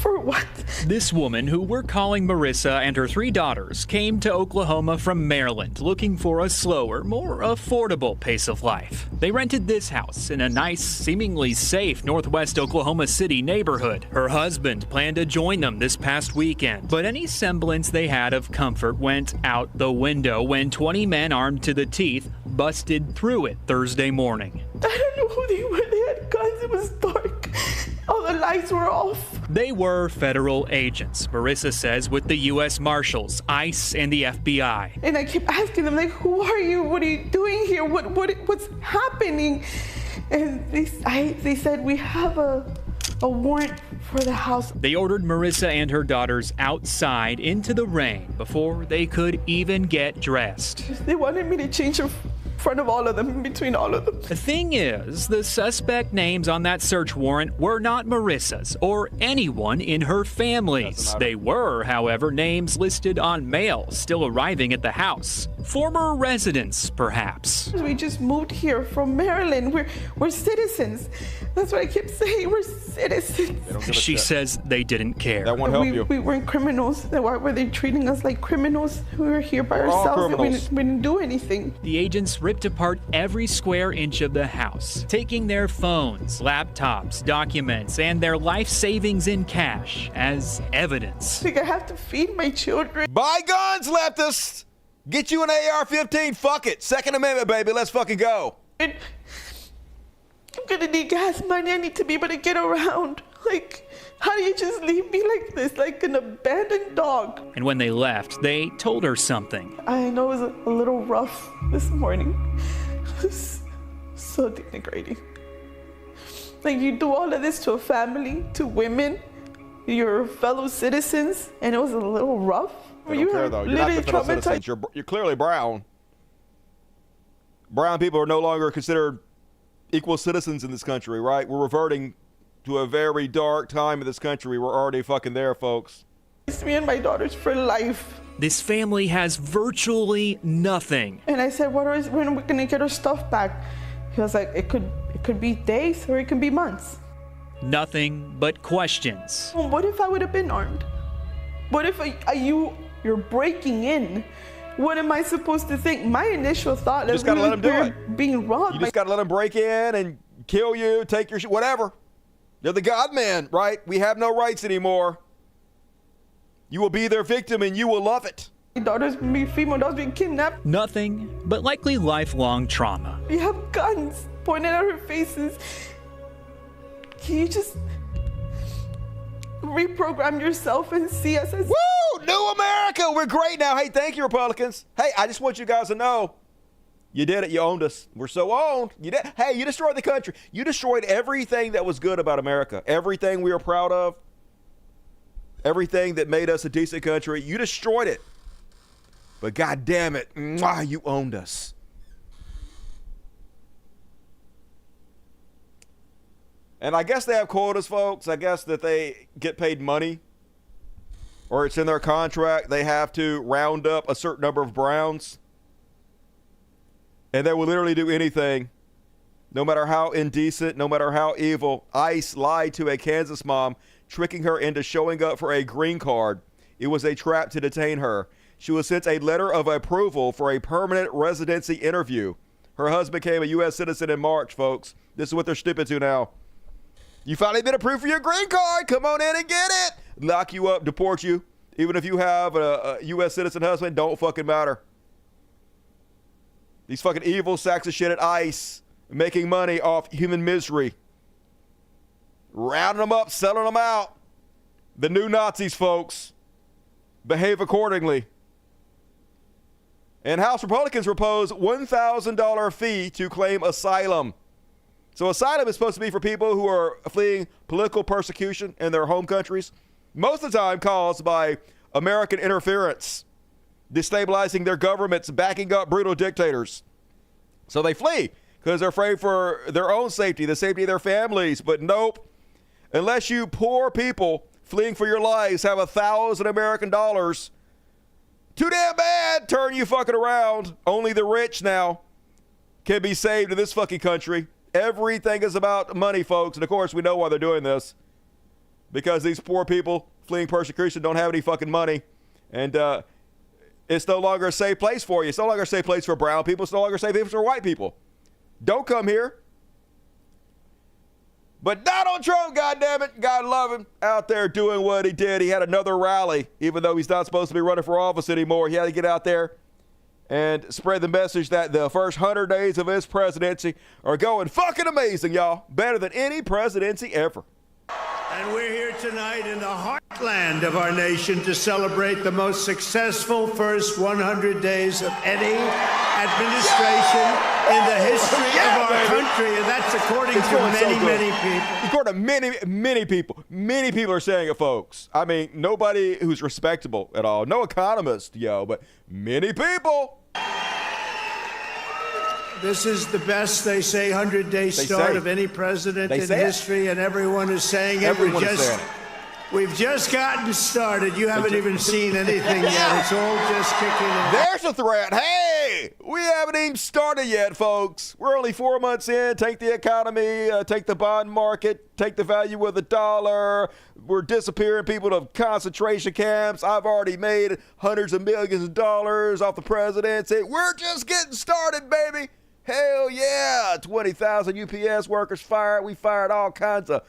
For what? This woman, who we're calling Marissa, and her 3 daughters came to Oklahoma from Maryland looking for a slower, more affordable pace of life. They rented this house in a nice, seemingly safe northwest Oklahoma City neighborhood. Her husband planned to join them this past weekend, but any semblance they had of comfort went out the window when 20 men armed to the teeth busted through it Thursday morning. I don't know who they were. They had guns. It was dark. All the lights were off. They were federal agents, Marissa says, with the U.S. Marshals, ICE, and the FBI. And I kept asking them, like, who are you? What are you doing here? What's happening? And they said, we have a warrant for the house. They ordered Marissa and her daughters outside into the rain before they could even get dressed. They wanted me to change in front of all of them, in between all of them. The thing is, the suspect names on that search warrant were not Marissa's or anyone in her family's. They were, however, names listed on mail still arriving at the house. Former residents, perhaps. We just moved here from Maryland. We're citizens. That's what I keep saying. We're citizens. She says they didn't care. That won't help you. We weren't criminals. Then why were they treating us like criminals? We were here by ourselves and we didn't do anything. The agents ripped apart every square inch of the house, taking their phones, laptops, documents, and their life savings in cash as evidence. I think I have to feed my children. Buy guns, leftists! Get you an AR-15, fuck it. Second Amendment, baby, let's fucking go. I'm gonna need gas money. I need to be able to get around. Like, how do you just leave me like this, like an abandoned dog? And when they left, they told her something. I know it was a little rough this morning. It was so denigrating. Like, you do all of this to a family, to women, your fellow citizens, and it was a little rough. I don't care, though. You're not the fellow citizens. You're clearly brown. Brown people are no longer considered equal citizens in this country, right? We're reverting to a very dark time in this country. We're already fucking there, folks. It's me and my daughters for life. This family has virtually nothing. And I said, when are we gonna get our stuff back? He was like, it could be days or it could be months. Nothing but questions. Well, what if I would have been armed? What if you're breaking in? What am I supposed to think? My initial thought is we're being robbed. You just gotta let them break in and kill you, take your shit, whatever. They're the God man, right? We have no rights anymore. You will be their victim and you will love it. My daughters, female daughters being kidnapped. Nothing but likely lifelong trauma. We have guns pointed at our faces. Can you just reprogram yourself and see us as... Woo! New America! We're great now. Hey, thank you, Republicans. Hey, I just want you guys to know, you did it. You owned us. We're so owned. You did. Hey, you destroyed the country. You destroyed everything that was good about America. Everything we were proud of. Everything that made us a decent country. You destroyed it. But God damn it, you owned us. And I guess they have quotas, folks. I guess that they get paid money, or it's in their contract. They have to round up a certain number of Browns. And they will literally do anything, no matter how indecent, no matter how evil. ICE lied to a Kansas mom, tricking her into showing up for a green card. It was a trap to detain her. She was sent a letter of approval for a permanent residency interview. Her husband became a U.S. citizen in March, folks. This is what they're stupid to now. You finally been approved for your green card. Come on in and get it. Lock you up, deport you. Even if you have a U.S. citizen husband, don't fucking matter. These fucking evil sacks of shit at ICE, making money off human misery. Rounding them up, selling them out. The new Nazis, folks. Behave accordingly. And House Republicans propose $1,000 fee to claim asylum. So asylum is supposed to be for people who are fleeing political persecution in their home countries, most of the time caused by American interference, destabilizing their governments, backing up brutal dictators. So they flee because they're afraid for their own safety, the safety of their families. But nope, unless you poor people fleeing for your lives have $1,000 American dollars, too damn bad, turn you fucking around. Only the rich now can be saved in this fucking country. Everything is about money, folks. And of course, we know why they're doing this. Because these poor people fleeing persecution don't have any fucking money. And it's no longer a safe place for you. It's no longer a safe place for brown people. It's no longer a safe place for white people. Don't come here. But Donald Trump, goddammit, God love him, out there doing what he did. He had another rally, even though he's not supposed to be running for office anymore. He had to get out there and spread the message that the first 100 days of his presidency are going fucking amazing, y'all. Better than any presidency ever. And we're here tonight in the heartland of our nation to celebrate the most successful first 100 days of any administration in the history of our country. And that's according to many people. According to many people. Many people are saying it, folks. I mean, nobody who's respectable at all. No economist, but many people. This is the best, they say, 100-day start of any president in history, and everyone is saying it. We've just gotten started. You haven't even seen anything yet. It's all just kicking in. There's a threat. Hey! We haven't even started yet, folks. We're only 4 months in. Take the economy, take the bond market, take the value of the dollar. We're disappearing people to concentration camps. I've already made hundreds of millions of dollars off the presidency. We're just getting started, baby. Hell yeah. 20,000 UPS workers fired. We fired all kinds of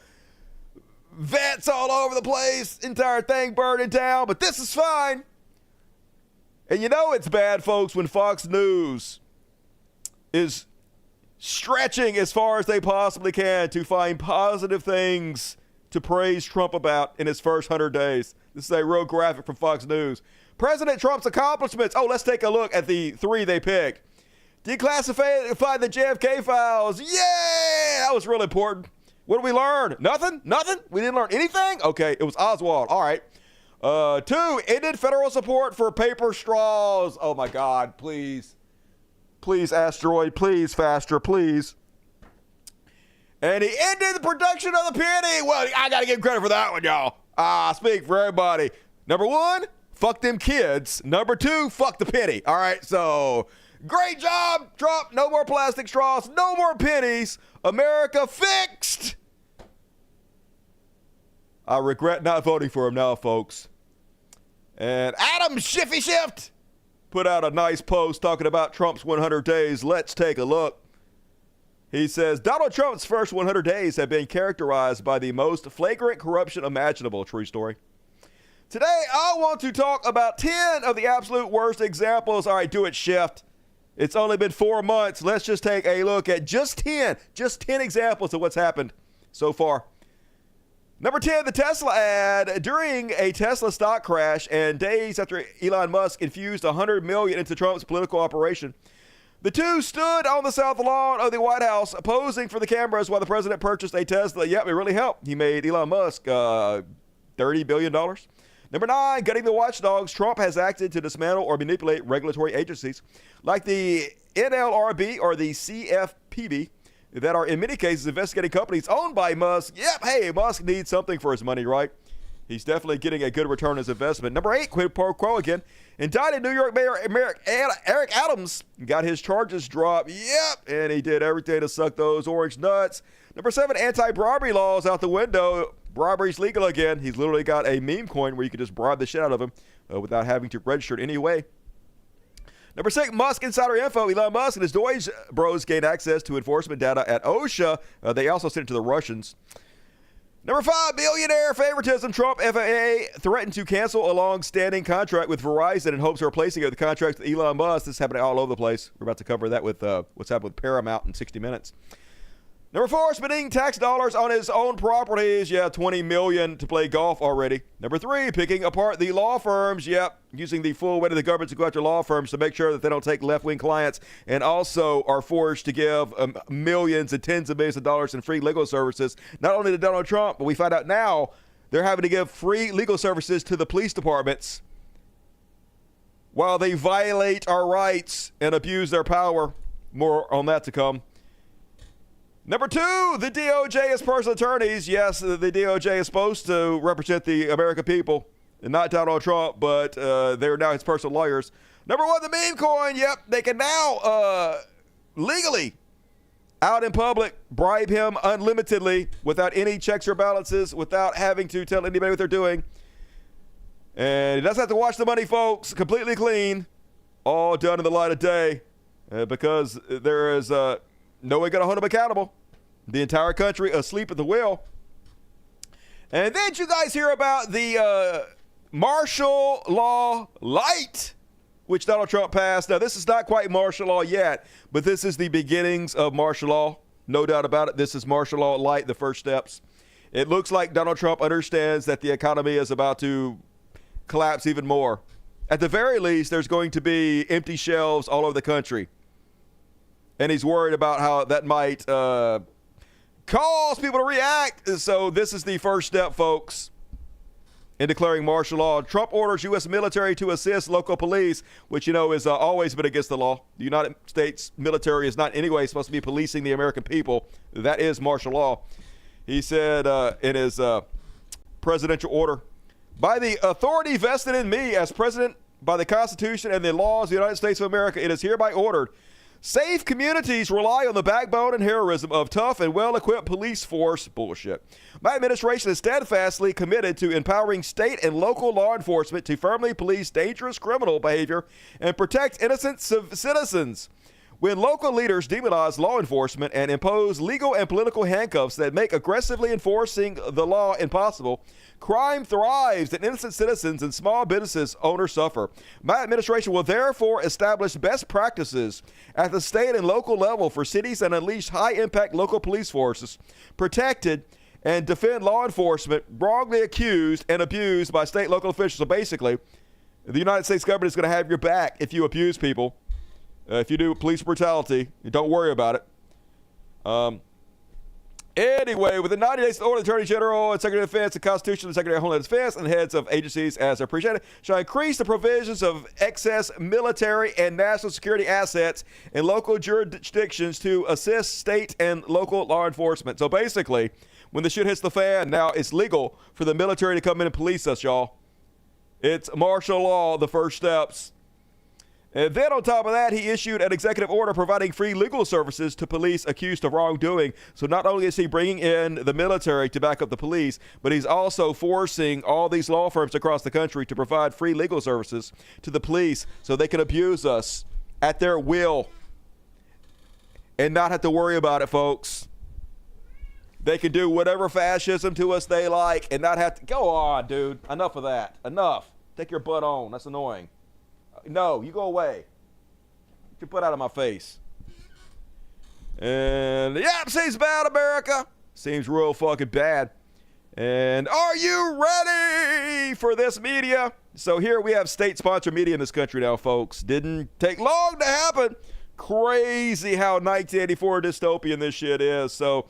vets all over the place. Entire thing burning down, but this is fine. And you know it's bad, folks, when Fox News is stretching as far as they possibly can to find positive things to praise Trump about in his first 100 days. This is a real graphic from Fox News. President Trump's accomplishments. Oh, let's take a look at the 3 they picked. Declassify the JFK files. Yay! That was real important. What did we learn? Nothing? Nothing? We didn't learn anything? Okay, it was Oswald. All right. 2, ended federal support for paper straws. Oh, my God. Please. Please, asteroid. Please, faster. Please. And he ended the production of the penny. Well, I got to give credit for that one, y'all. I speak for everybody. Number 1, fuck them kids. Number 2, fuck the penny. All right, so great job, Trump. No more plastic straws. No more pennies. America fixed. I regret not voting for him now, folks. And Adam Shiffy Shift put out a nice post talking about Trump's 100 days. Let's take a look. He says, Donald Trump's first 100 days have been characterized by the most flagrant corruption imaginable. True story. Today, I want to talk about 10 of the absolute worst examples. All right, do it, Shift. It's only been 4 months. Let's just take a look at just 10 examples of what's happened so far. Number 10, the Tesla ad. During a Tesla stock crash and days after Elon Musk infused $100 million into Trump's political operation, the two stood on the south lawn of the White House posing for the cameras while the president purchased a Tesla. Yep, it really helped. He made Elon Musk $30 billion. Number 9, gutting the watchdogs. Trump has acted to dismantle or manipulate regulatory agencies like the NLRB or the CFPB that are in many cases investigating companies owned by Musk. Yep, hey, Musk needs something for his money, right? He's definitely getting a good return on his investment. Number 8, quid pro quo again. Indicted New York Mayor Eric Adams got his charges dropped. Yep, and he did everything to suck those orange nuts. Number 7, anti-bribery laws out the window. Bribery's legal again. He's literally got a meme coin where you can just bribe the shit out of him without having to register it anyway. Number 6, Musk insider info. Elon Musk and his Deutsche bros gained access to enforcement data at OSHA. They also sent it to the Russians. Number 5, billionaire favoritism. Trump FAA threatened to cancel a long-standing contract with Verizon in hopes of replacing it with contracts with Elon Musk. This is happening all over the place. We're about to cover that with what's happened with Paramount in 60 minutes. Number 4, spending tax dollars on his own properties. Yeah, $20 million to play golf already. Number 3, picking apart the law firms. Yep, using the full weight of the government to go after law firms to make sure that they don't take left-wing clients and also are forced to give millions and tens of millions of dollars in free legal services. Not only to Donald Trump, but we find out now they're having to give free legal services to the police departments while they violate our rights and abuse their power. More on that to come. Number 2, the DOJ as personal attorneys. Yes, the DOJ is supposed to represent the American people, and not Donald Trump, but they're now his personal lawyers. Number 1, the meme coin. Yep, they can now legally, out in public, bribe him unlimitedly without any checks or balances, without having to tell anybody what they're doing. And he doesn't have to wash the money, folks. Completely clean. All done in the light of day because there is no one going to hold him accountable. The entire country asleep at the wheel. And then you guys hear about the martial law light, which Donald Trump passed. Now, this is not quite martial law yet, but this is the beginnings of martial law. No doubt about it. This is martial law light, the first steps. It looks like Donald Trump understands that the economy is about to collapse even more. At the very least, there's going to be empty shelves all over the country. And he's worried about how that might cause people to react. So this is the first step, folks, in declaring martial law. Trump orders U.S. military to assist local police, which, you know, has always been against the law. The United States military is not in any way supposed to be policing the American people. That is martial law. He said in his presidential order, by the authority vested in me as president by the Constitution and the laws of the United States of America, it is hereby ordered. Safe communities rely on the backbone and heroism of tough and well-equipped police force. Bullshit. My administration is steadfastly committed to empowering state and local law enforcement to firmly police dangerous criminal behavior and protect innocent citizens. When local leaders demonize law enforcement and impose legal and political handcuffs that make aggressively enforcing the law impossible, crime thrives and innocent citizens and small businesses owners suffer. My administration will therefore establish best practices at the state and local level for cities and unleash high-impact local police forces, protected and defend law enforcement wrongly accused and abused by state local officials. So basically, the United States government is going to have your back if you abuse people. If you do police brutality, don't worry about it. Anyway, within 90 days, the order of the Attorney General and Secretary of Defense, the Constitution, the Secretary of Homeland Defense, and heads of agencies as appreciated shall increase the provisions of excess military and national security assets in local jurisdictions to assist state and local law enforcement. So basically, when the shit hits the fan, now it's legal for the military to come in and police us, y'all. It's martial law, the first steps. And then on top of that, he issued an executive order providing free legal services to police accused of wrongdoing. So not only is he bringing in the military to back up the police, but he's also forcing all these law firms across the country to provide free legal services to the police so they can abuse us at their will and not have to worry about it, folks. They can do whatever fascism to us they like and not have to. Go on, dude. Enough of that. Enough. Take your butt on. That's annoying. No, you go away. Get your butt out of my face. And yep, seems bad, America. Seems real fucking bad. And are you ready for this media? So here we have state-sponsored media in this country now, folks. Didn't take long to happen. Crazy how 1984 dystopian this shit is. So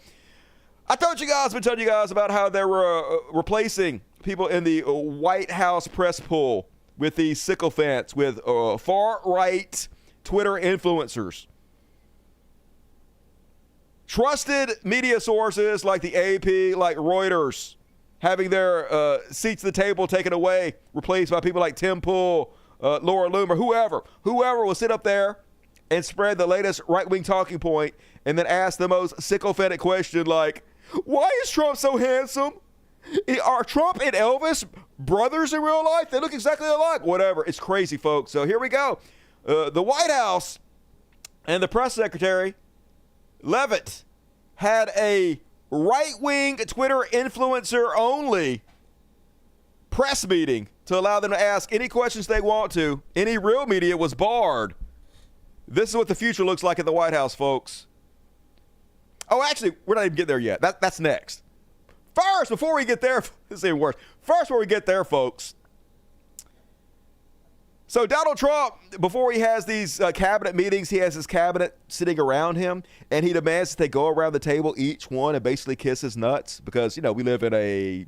I told you guys, been telling you guys about how they were replacing people in the White House press pool with these sycophants, with far-right Twitter influencers. Trusted media sources like the AP, like Reuters, having their seats at the table taken away, replaced by people like Tim Pool, Laura Loomer, whoever will sit up there and spread the latest right-wing talking point and then ask the most sycophantic question like, why is Trump so handsome? Are Trump and Elvis brothers in real life? They look exactly alike. Whatever. It's crazy, folks. So here we go. The White House and the press secretary, Leavitt, had a right-wing Twitter influencer-only press meeting to allow them to ask any questions they want to. Any real media was barred. This is what the future looks like at the White House, folks. Oh, actually, we're not even getting there yet. That's next. First, before we get there, this is even worse. First, before we get there, folks. So Donald Trump, before he has these cabinet meetings, he has his cabinet sitting around him, and he demands that they go around the table, each one, and basically kiss his nuts because, you know, we live in a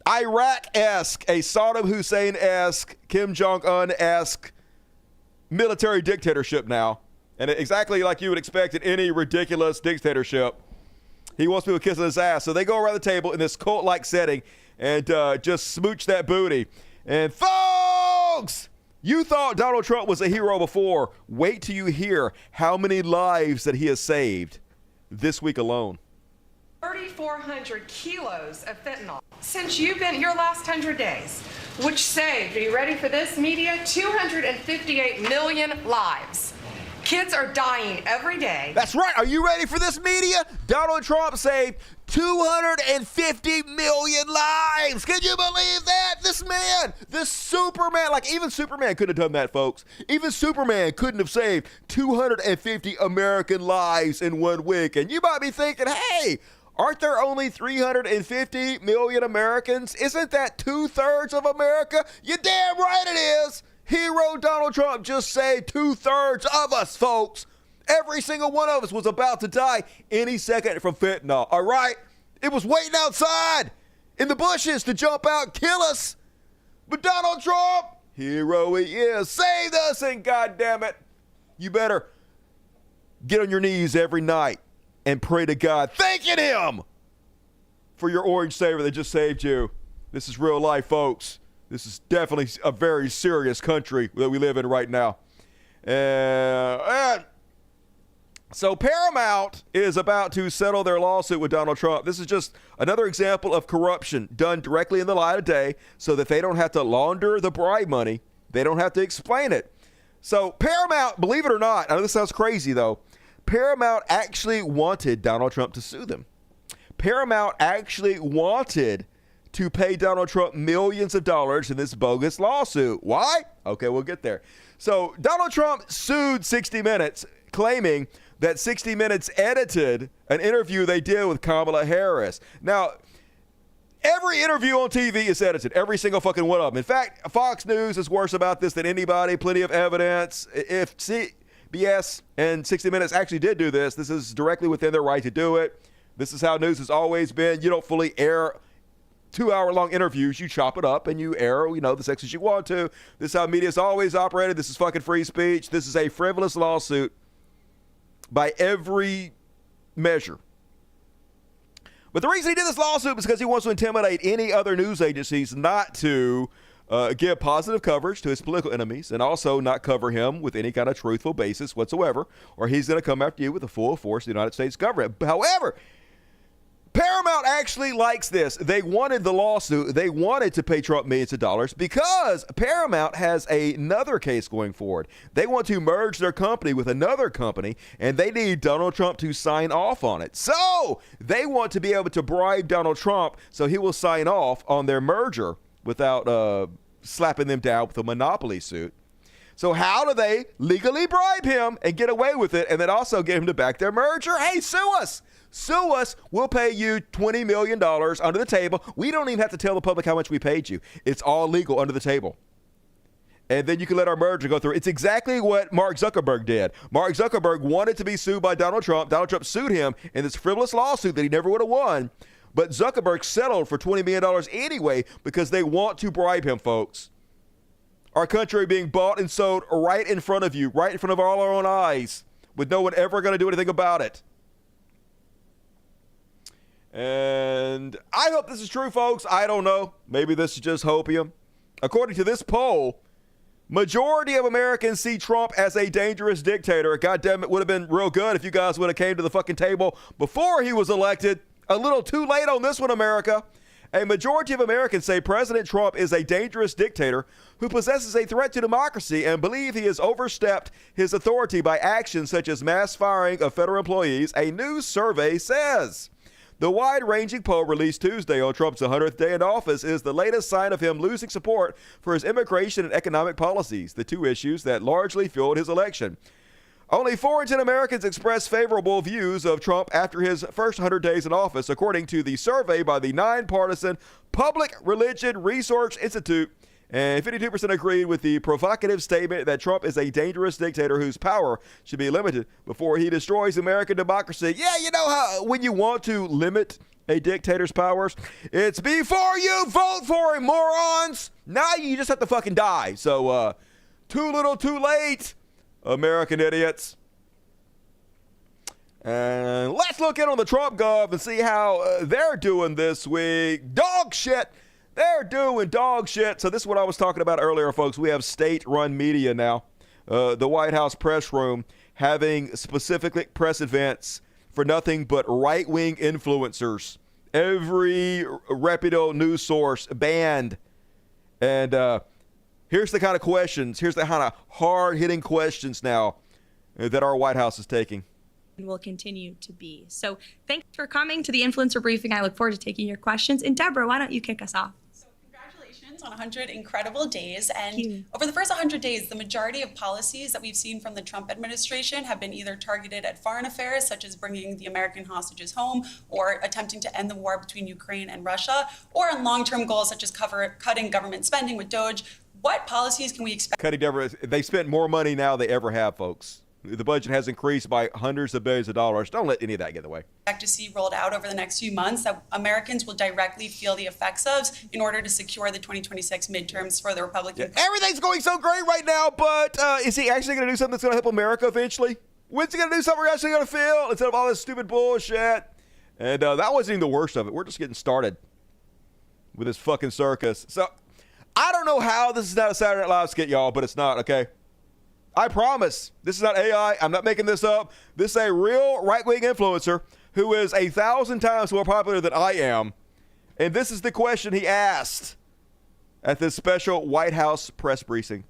Iraq-esque, a Saddam Hussein-esque, Kim Jong-un-esque military dictatorship now. And exactly like you would expect in any ridiculous dictatorship. He wants people kissing his ass. So they go around the table in this cult-like setting and just smooch that booty. And folks, you thought Donald Trump was a hero before. Wait till you hear how many lives that he has saved this week alone. 3,400 kilos of fentanyl since you've been your last 100 days, which saved, are you ready for this, media? 258 million lives. Kids are dying every day. That's right. Are you ready for this, media? Donald Trump saved 250 million lives. Can you believe that? This man, this Superman, like even Superman couldn't have done that, folks. Even Superman couldn't have saved 250 American lives in 1 week. And you might be thinking, hey, aren't there only 350 million Americans? Isn't that 2/3 of America? You're damn right it is. Hero Donald Trump just saved 2/3 of us, folks. Every single one of us was about to die any second from fentanyl, all right? It was waiting outside in the bushes to jump out and kill us. But Donald Trump, hero he is, saved us, and goddamn it, you better get on your knees every night and pray to God, thanking him for your orange saver that just saved you. This is real life, folks. This is definitely a very serious country that we live in right now. And so Paramount is about to settle their lawsuit with Donald Trump. This is just another example of corruption done directly in the light of day so that they don't have to launder the bribe money. They don't have to explain it. So Paramount, believe it or not, I know this sounds crazy though, Paramount actually wanted Donald Trump to sue them. Paramount actually wanted to pay Donald Trump millions of dollars in this bogus lawsuit. Why? Okay, we'll get there. So Donald Trump sued 60 Minutes, claiming that 60 Minutes edited an interview they did with Kamala Harris. Now, every interview on TV is edited, every single fucking one of them. In fact, Fox News is worse about this than anybody, plenty of evidence. If CBS and 60 Minutes actually did do this, this is directly within their right to do it. This is how news has always been. You don't fully air 2-hour-long interviews. You chop it up and you air, the sections you want to. This is how media's always operated. This is fucking free speech. This is a frivolous lawsuit by every measure. But the reason he did this lawsuit is because he wants to intimidate any other news agencies not to give positive coverage to his political enemies and also not cover him with any kind of truthful basis whatsoever, or he's going to come after you with the full force of the United States government. However, Paramount actually likes this. They wanted the lawsuit. They wanted to pay Trump millions of dollars because Paramount has another case going forward. They want to merge their company with another company, and they need Donald Trump to sign off on it. So they want to be able to bribe Donald Trump so he will sign off on their merger without slapping them down with a monopoly suit. So how do they legally bribe him and get away with it and then also get him to back their merger? Hey, sue us. Sue us. We'll pay you $20 million under the table. We don't even have to tell the public how much we paid you. It's all legal under the table. And then you can let our merger go through. It's exactly what Mark Zuckerberg did. Mark Zuckerberg wanted to be sued by Donald Trump. Donald Trump sued him in this frivolous lawsuit that he never would have won. But Zuckerberg settled for $20 million anyway because they want to bribe him, folks. Our country being bought and sold right in front of you, right in front of all our own eyes, with no one ever going to do anything about it. And I hope this is true, folks. I don't know. Maybe this is just hopium. According to this poll, majority of Americans see Trump as a dangerous dictator. God damn, it would have been real good if you guys would have came to the fucking table before he was elected. A little too late on this one, America. A majority of Americans say President Trump is a dangerous dictator who possesses a threat to democracy and believe he has overstepped his authority by actions such as mass firing of federal employees, a new survey says. The wide-ranging poll released Tuesday on Trump's 100th day in office is the latest sign of him losing support for his immigration and economic policies, the two issues that largely fueled his election. Only 4 in 10 Americans expressed favorable views of Trump after his first 100 days in office, according to the survey by the nonpartisan Public Religion Research Institute. And 52% agreed with the provocative statement that Trump is a dangerous dictator whose power should be limited before he destroys American democracy. Yeah, you know how when you want to limit a dictator's powers, it's before you vote for him, morons. Now you just have to fucking die. So, too little, too late, American idiots. And let's look in on the Trump Gov and see how they're doing this week. Dog shit. They're doing dog shit. So this is what I was talking about earlier, folks. We have state-run media now. The White House press room having specific press events for nothing but right-wing influencers. Every reputable news source banned. And here's the kind of questions. Here's the kind of hard-hitting questions now that our White House is taking. Will continue to be. So thanks for coming to the Influencer Briefing. I look forward to taking your questions. And Deborah, why don't you kick us off? So congratulations on 100 incredible days. And over the first 100 days, the majority of policies that we've seen from the Trump administration have been either targeted at foreign affairs, such as bringing the American hostages home, or attempting to end the war between Ukraine and Russia, or on long-term goals such as cutting government spending with DOGE. What policies can we expect? Cutting Deborah, they spent more money now than they ever have, folks. The budget has increased by hundreds of billions of dollars. Don't let any of that get in the way. Expect to see rolled out over the next few months that Americans will directly feel the effects of in order to secure the 2026 midterms for the Republican. Yeah, everything's going so great right now, but is he actually going to do something that's going to help America eventually? When's he going to do something we're actually going to feel instead of all this stupid bullshit? And that wasn't even the worst of it. We're just getting started with this fucking circus. So I don't know how this is not a Saturday Night Live skit, y'all, but it's not, okay? I promise. This is not AI. I'm not making this up. This is a real right-wing influencer who is 1,000 times more popular than I am. And this is the question he asked at this special White House press briefing.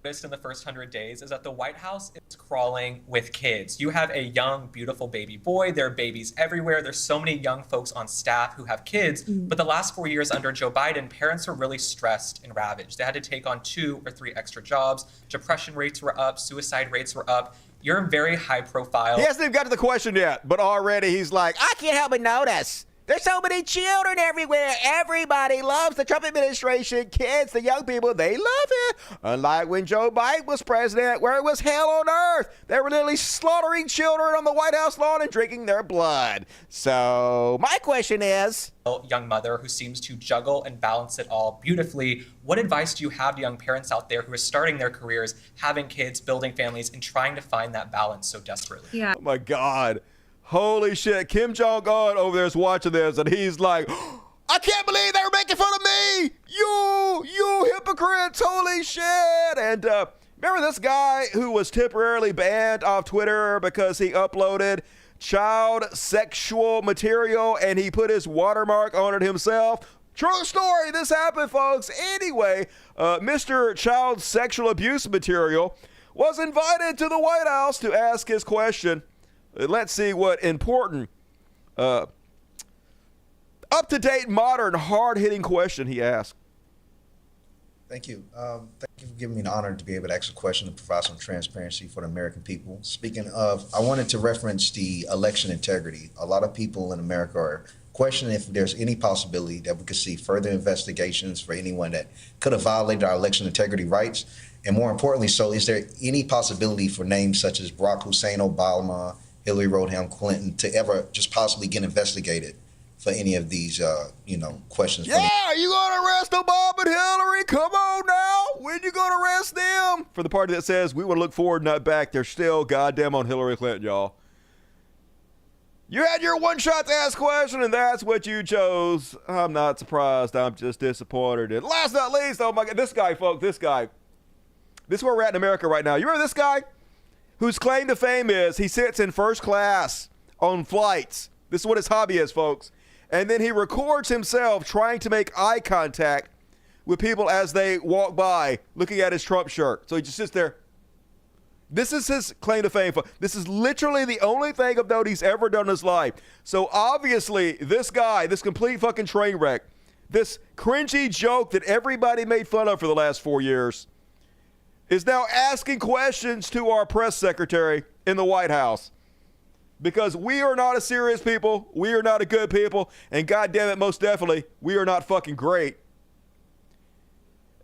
In the first 100 days is that the White House is crawling with kids. You have a young, beautiful baby boy. There are babies everywhere. There's so many young folks on staff who have kids. But the last 4 years under Joe Biden, parents were really stressed and ravaged. They had to take on 2 or 3 extra jobs. Depression rates were up. Suicide rates were up. You're very high profile. He hasn't even got to the question yet, but already he's like, I can't help but notice. There's so many children everywhere. Everybody loves the Trump administration. Kids, the young people, they love it. Unlike when Joe Biden was president, where it was hell on earth. They were literally slaughtering children on the White House lawn and drinking their blood. So my question is, young mother who seems to juggle and balance it all beautifully. What advice do you have to young parents out there who are starting their careers, having kids, building families, and trying to find that balance so desperately? Yeah. Oh my God. Holy shit, Kim Jong-un over there is watching this, and he's like, I can't believe they were making fun of me! You hypocrites, holy shit! And remember this guy who was temporarily banned off Twitter because he uploaded child sexual material and he put his watermark on it himself? True story, this happened, folks. Anyway, Mr. Child Sexual Abuse Material was invited to the White House to ask his question. Let's see what important, up-to-date, modern, hard-hitting question he asked. Thank you. Thank you for giving me the honor to be able to ask a question and provide some transparency for the American people. Speaking of, I wanted to reference the election integrity. A lot of people in America are questioning if there's any possibility that we could see further investigations for anyone that could have violated our election integrity rights. And more importantly, so is there any possibility for names such as Barack Hussein Obama, Hillary Rodham Clinton to ever just possibly get investigated for any of these, questions? Yeah, you gonna arrest Obama and Hillary? Come on now. When you gonna arrest them? For the party that says we want to look forward, not back, they're still goddamn on Hillary Clinton, y'all. You had your one shot to ask question, and that's what you chose. I'm not surprised. I'm just disappointed. And last but not least, oh my God, this guy, folks, this guy. This is where we're at in America right now. You remember this guy? Whose claim to fame is he sits in first class on flights. This is what his hobby is, folks. And then he records himself trying to make eye contact with people as they walk by, looking at his Trump shirt. So he just sits there. This is his claim to fame. This is literally the only thing of note he's ever done in his life. So obviously, this guy, this complete fucking train wreck, this cringy joke that everybody made fun of for the last 4 years, is now asking questions to our press secretary in the White House. Because we are not a serious people, we are not a good people, and goddamn it, most definitely, we are not fucking great.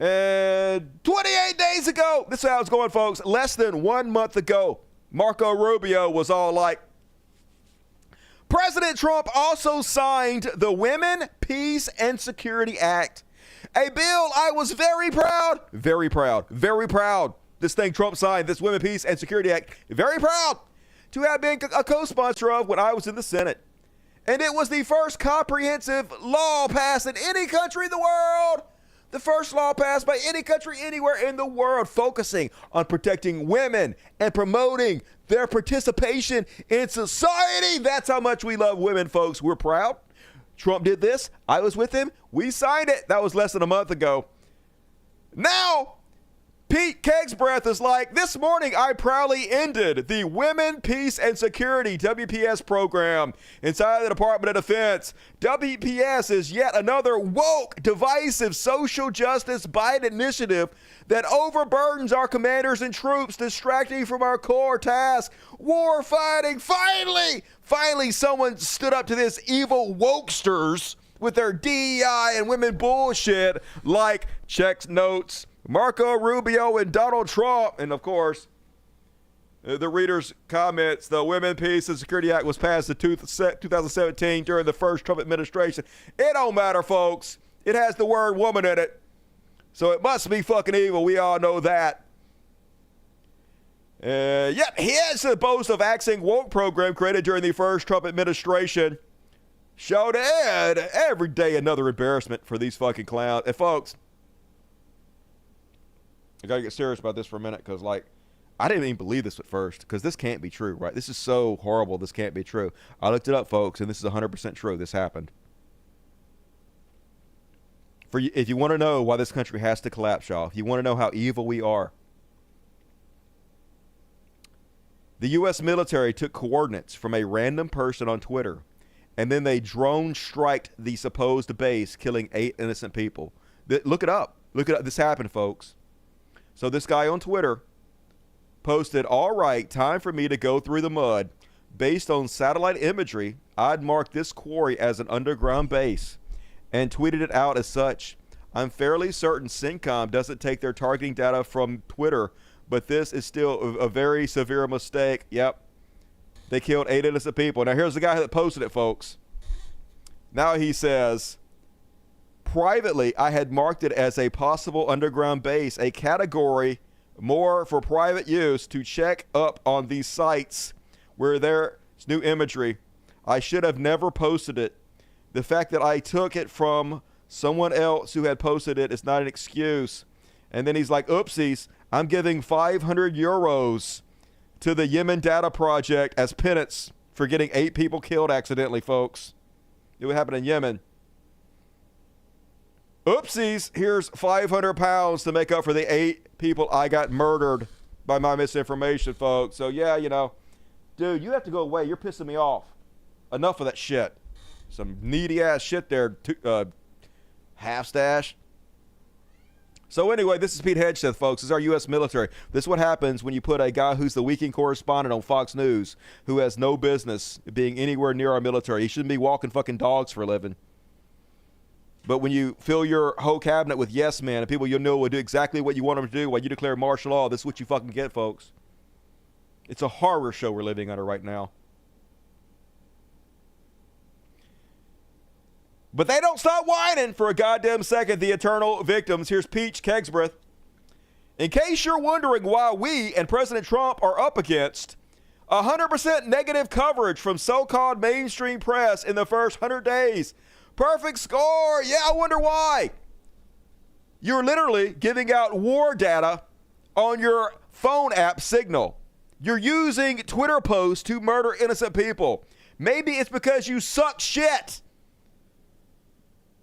And 28 days ago, this is how it's going, folks, less than 1 month ago, Marco Rubio was all like, President Trump also signed the Women, Peace, and Security Act. A bill I was very proud, this thing Trump signed, this Women, Peace, and Security Act, very proud to have been a co-sponsor of when I was in the Senate. And it was the first comprehensive law passed in any country in the world. The first law passed by any country anywhere in the world focusing on protecting women and promoting their participation in society. That's how much we love women, folks. We're proud. Trump did this. I was with him. We signed it. That was less than a month ago. Now, Pete Kegsbreath is like, this morning I proudly ended the Women, Peace, and Security, WPS program inside the Department of Defense. WPS is yet another woke, divisive, social justice Biden initiative that overburdens our commanders and troops, distracting from our core task, war fighting. Finally, someone stood up to this evil wokesters with their DEI and women bullshit like checks notes, Marco Rubio and Donald Trump. And of course, the reader's comments, the Women, Peace, and Security Act was passed in 2017 during the first Trump administration. It don't matter, folks. It has the word woman in it. So it must be fucking evil. We all know that. Yet he has the boast of axing woke program created during the first Trump administration. Show to Ed. Every day another embarrassment for these fucking clowns. And folks, I got to get serious about this for a minute because, like, I didn't even believe this at first because this can't be true, right? This is so horrible. This can't be true. I looked it up, folks, and this is 100% true. This happened. If you want to know why this country has to collapse, y'all, if you want to know how evil we are, the U.S. military took coordinates from a random person on Twitter, and then they drone striked the supposed base, killing 8 innocent people. Look it up. Look it up. This happened, folks. So this guy on Twitter posted, "All right, time for me to go through the mud. Based on satellite imagery, I'd mark this quarry as an underground base," and tweeted it out as such. "I'm fairly certain CENTCOM doesn't take their targeting data from Twitter, but this is still a very severe mistake." Yep. They killed 8 innocent people. Now here's the guy that posted it, folks. Now he says, "Privately, I had marked it as a possible underground base, a category more for private use to check up on these sites where there's new imagery. I should have never posted it. The fact that I took it from someone else who had posted it is not an excuse." And then he's like, "Oopsies, I'm giving 500 euros to the Yemen Data Project as penance for getting 8 people killed accidentally, folks." It would happen in Yemen. "Oopsies, here's 500 pounds to make up for the 8 people I got murdered by my misinformation, folks." So yeah, you know, dude, you have to go away. You're pissing me off. Enough of that shit. Some needy ass shit there, half stash. So anyway, this is Pete Hegseth, folks. This is our U.S. military. This is what happens when you put a guy who's the weekend correspondent on Fox News who has no business being anywhere near our military. He shouldn't be walking fucking dogs for a living. But when you fill your whole cabinet with yes men and people you know will do exactly what you want them to do while you declare martial law, this is what you fucking get, folks. It's a horror show we're living under right now. But they don't stop whining for a goddamn second, the eternal victims. Here's Peach Kegsbreth. "In case you're wondering why we and President Trump are up against 100% negative coverage from so-called mainstream press in the first 100 days. Perfect score. Yeah, I wonder why. You're literally giving out war data on your phone app Signal. You're using Twitter posts to murder innocent people. Maybe it's because you suck shit."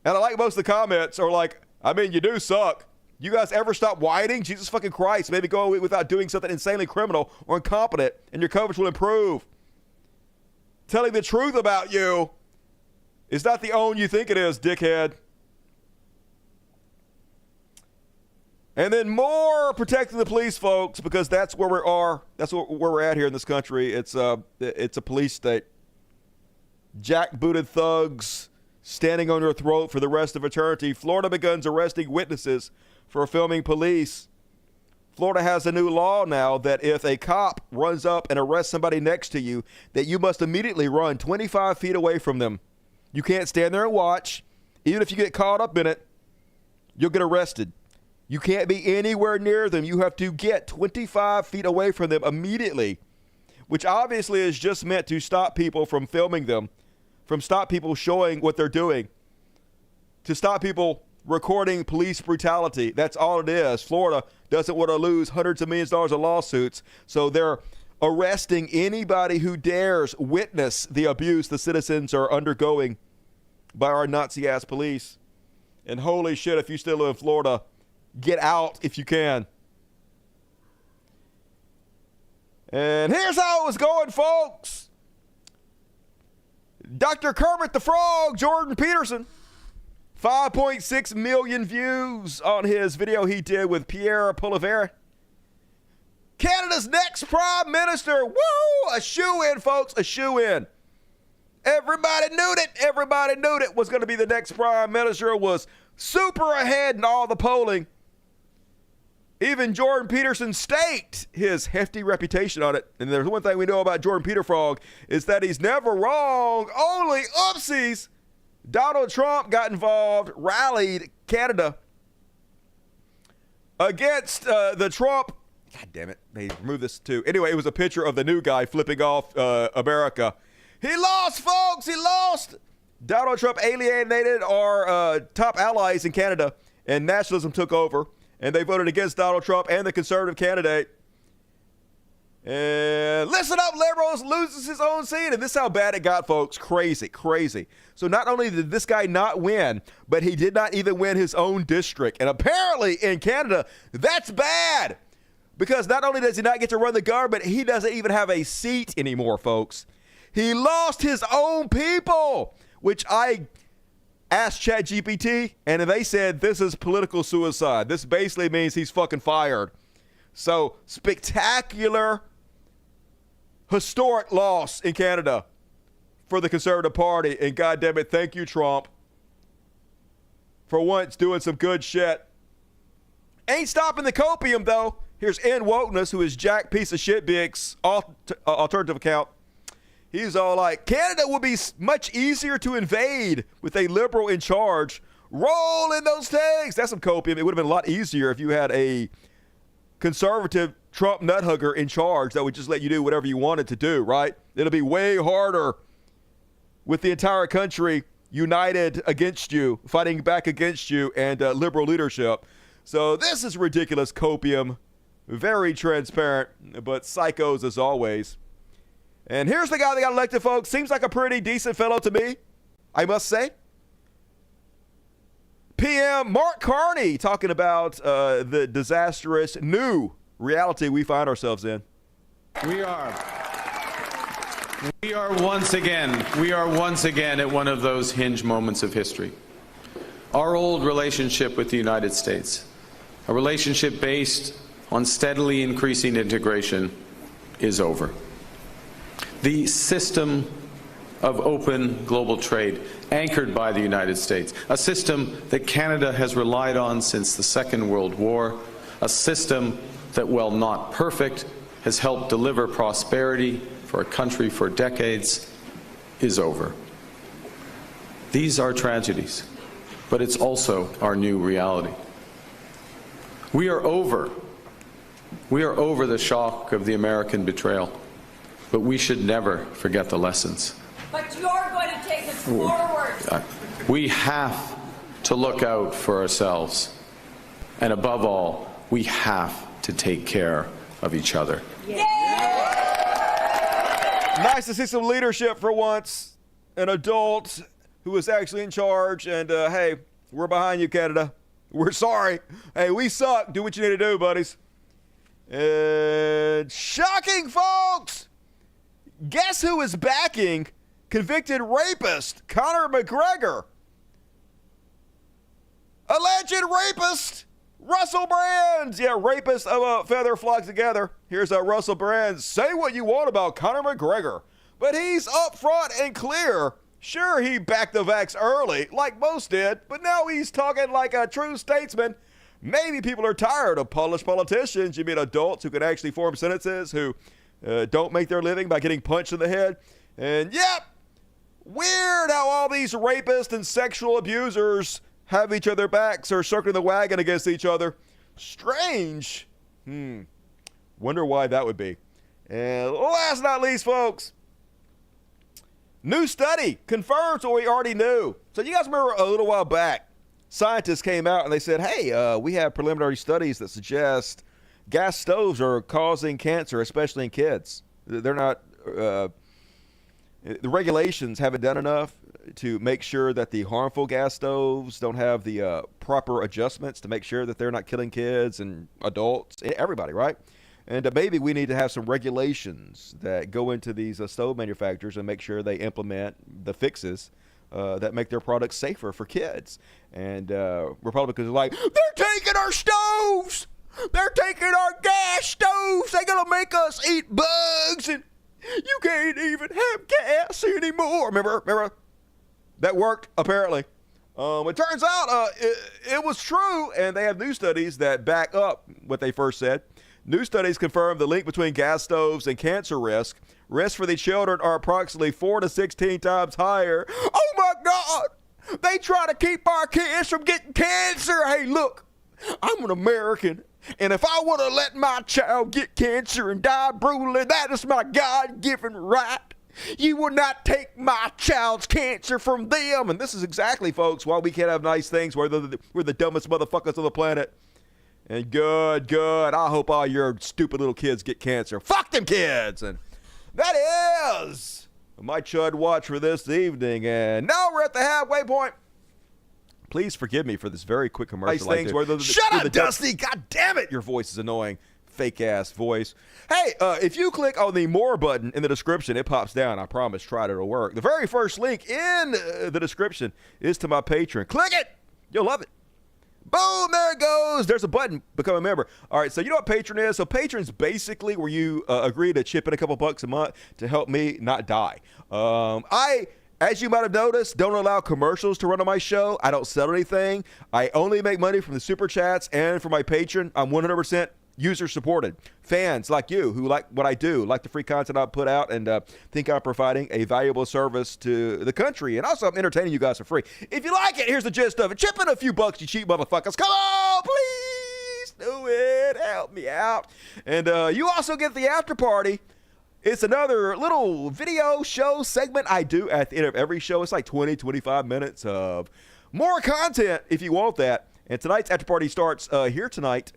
And I like most of the comments are like, "I mean, you do suck. You guys ever stop whining? Jesus fucking Christ. Maybe go without doing something insanely criminal or incompetent and your coverage will improve. Telling the truth about you is not the own you think it is, dickhead." And then more protecting the police, folks, because that's where we are. That's where we're at here in this country. It's a police state. Jackbooted thugs standing on your throat for the rest of eternity. Florida begins arresting witnesses for filming police. Florida has a new law now that if a cop runs up and arrests somebody next to you, that you must immediately run 25 feet away from them. You can't stand there and watch. Even if you get caught up in it, you'll get arrested. You can't be anywhere near them. You have to get 25 feet away from them immediately, which obviously is just meant to stop people from filming them, from stop people showing what they're doing, to stop people recording police brutality. That's all it is. Florida doesn't want to lose hundreds of millions of dollars of lawsuits, so they're arresting anybody who dares witness the abuse the citizens are undergoing by our Nazi-ass police. And holy shit, if you still live in Florida, get out if you can. And here's how it was going, folks. Dr. Kermit the Frog, Jordan Peterson, 5.6 million views on his video he did with Pierre Poilievre. Canada's next prime minister. Woo! A shoe-in, folks, a shoe-in. Everybody knew it. Everybody knew it was going to be the next prime minister. Was super ahead in all the polling. Even Jordan Peterson staked his hefty reputation on it. And there's one thing we know about Jordan Peter Frog is that he's never wrong. Only oopsies. Donald Trump got involved, rallied Canada against the Trump. God damn it. They removed this too. Anyway, it was a picture of the new guy flipping off America. He lost, folks. He lost. Donald Trump alienated our top allies in Canada, and nationalism took over. and they voted against Donald Trump and the conservative candidate. And listen up, liberals, loses his own seat. And this is how bad it got, folks. Crazy, crazy. So not only did this guy not win, but he did not even win his own district. And apparently in Canada, that's bad. Because not only does he not get to run the government, he doesn't even have a seat anymore, folks. He lost his own people, which I asked ChatGPT, and they said this is political suicide. This basically means he's fucking fired. So spectacular, historic loss in Canada for the Conservative Party. And goddamn it, thank you, Trump, for once doing some good shit. Ain't stopping the copium, though. Here's N. Wokeness, who is Jack Piece of Shit Big's alternative account. He's all like, Canada would be much easier to invade with a liberal in charge. Roll in those tanks. That's some copium. It would have been a lot easier if you had a conservative Trump nuthugger in charge that would just let you do whatever you wanted to do, right? It'll be way harder with the entire country united against you, fighting back against you, and liberal leadership. So this is ridiculous copium. Very transparent, but psychos as always. And here's the guy that got elected, folks. Seems like a pretty decent fellow to me, I must say. PM Mark Carney talking about the disastrous new reality we find ourselves in. We are once again at one of those hinge moments of history. Our old relationship with the United States, a relationship based on steadily increasing integration, is over. The system of open global trade anchored by the United States, a system that Canada has relied on since the Second World War, a system that, while not perfect, has helped deliver prosperity for a country for decades, is over. These are tragedies, but it's also our new reality. We are over the shock of the American betrayal, but we should never forget the lessons. But you're going to take us forward. We have to look out for ourselves. And above all, we have to take care of each other. Nice to see some leadership for once. An adult who is actually in charge. And hey, we're behind you, Canada. We're sorry. Hey, we suck. Do what you need to do, buddies. And shocking, folks. Guess who is backing convicted rapist Conor McGregor? Alleged rapist Russell Brand. Yeah, rapist of a feather flock together. Here's Russell Brand. Say what you want about Conor McGregor, but he's upfront and clear. Sure, he backed the vax early, like most did, but now he's talking like a true statesman. Maybe people are tired of polished politicians. You mean adults who can actually form sentences, who don't make their living by getting punched in the head. And yep, weird how all these rapists and sexual abusers have each other backs or circling the wagon against each other. Strange. Wonder why that would be. And last but not least, folks, new study confirms what we already knew. So you guys remember a little while back, scientists came out and they said, hey, we have preliminary studies that suggest gas stoves are causing cancer, especially in kids. They're not, the regulations haven't done enough to make sure that the harmful gas stoves don't have the proper adjustments to make sure that they're not killing kids and adults, everybody, right? And maybe we need to have some regulations that go into these stove manufacturers and make sure they implement the fixes that make their products safer for kids. And Republicans are like, they're taking our stoves! They're taking our gas stoves! They're going to make us eat bugs, and you can't even have gas anymore. Remember? That worked, apparently. It turns out it was true, and they have new studies that back up what they first said. New studies confirm the link between gas stoves and cancer risk. Risks for the children are approximately 4 to 16 times higher. Oh, my God! They try to keep our kids from getting cancer. Hey, look, I'm an American, and if I want to let my child get cancer and die brutally, that is my God-given right. You will not take my child's cancer from them. And this is exactly, folks, why we can't have nice things where we're the dumbest motherfuckers on the planet. And good. I hope all your stupid little kids get cancer. Fuck them kids. And that is my Chud Watch for this evening. And now we're at the halfway point. Please forgive me for this very quick commercial. Shut up, Dusty! God damn it! Your voice is annoying. Fake-ass voice. Hey, if you click on the More button in the description, it pops down. I promise. Try it. It'll work. The very first link in the description is to my Patreon. Click it! You'll love it. Boom! There it goes. There's a button. Become a member. All right, so you know what Patreon is? So Patreon's basically where you agree to chip in a couple bucks a month to help me not die. As you might have noticed, don't allow commercials to run on my show. I don't sell anything. I only make money from the super chats and from my Patreon. I'm 100% user supported. Fans like you who like what I do, like the free content I put out, and think I'm providing a valuable service to the country. And also, I'm entertaining you guys for free. If you like it, here's the gist of it. Chip in a few bucks, you cheap motherfuckers. Come on, please do it. Help me out. And you also get the after party. It's another little video show segment I do at the end of every show. It's like 20, 25 minutes of more content if you want that. And tonight's after party starts here tonight.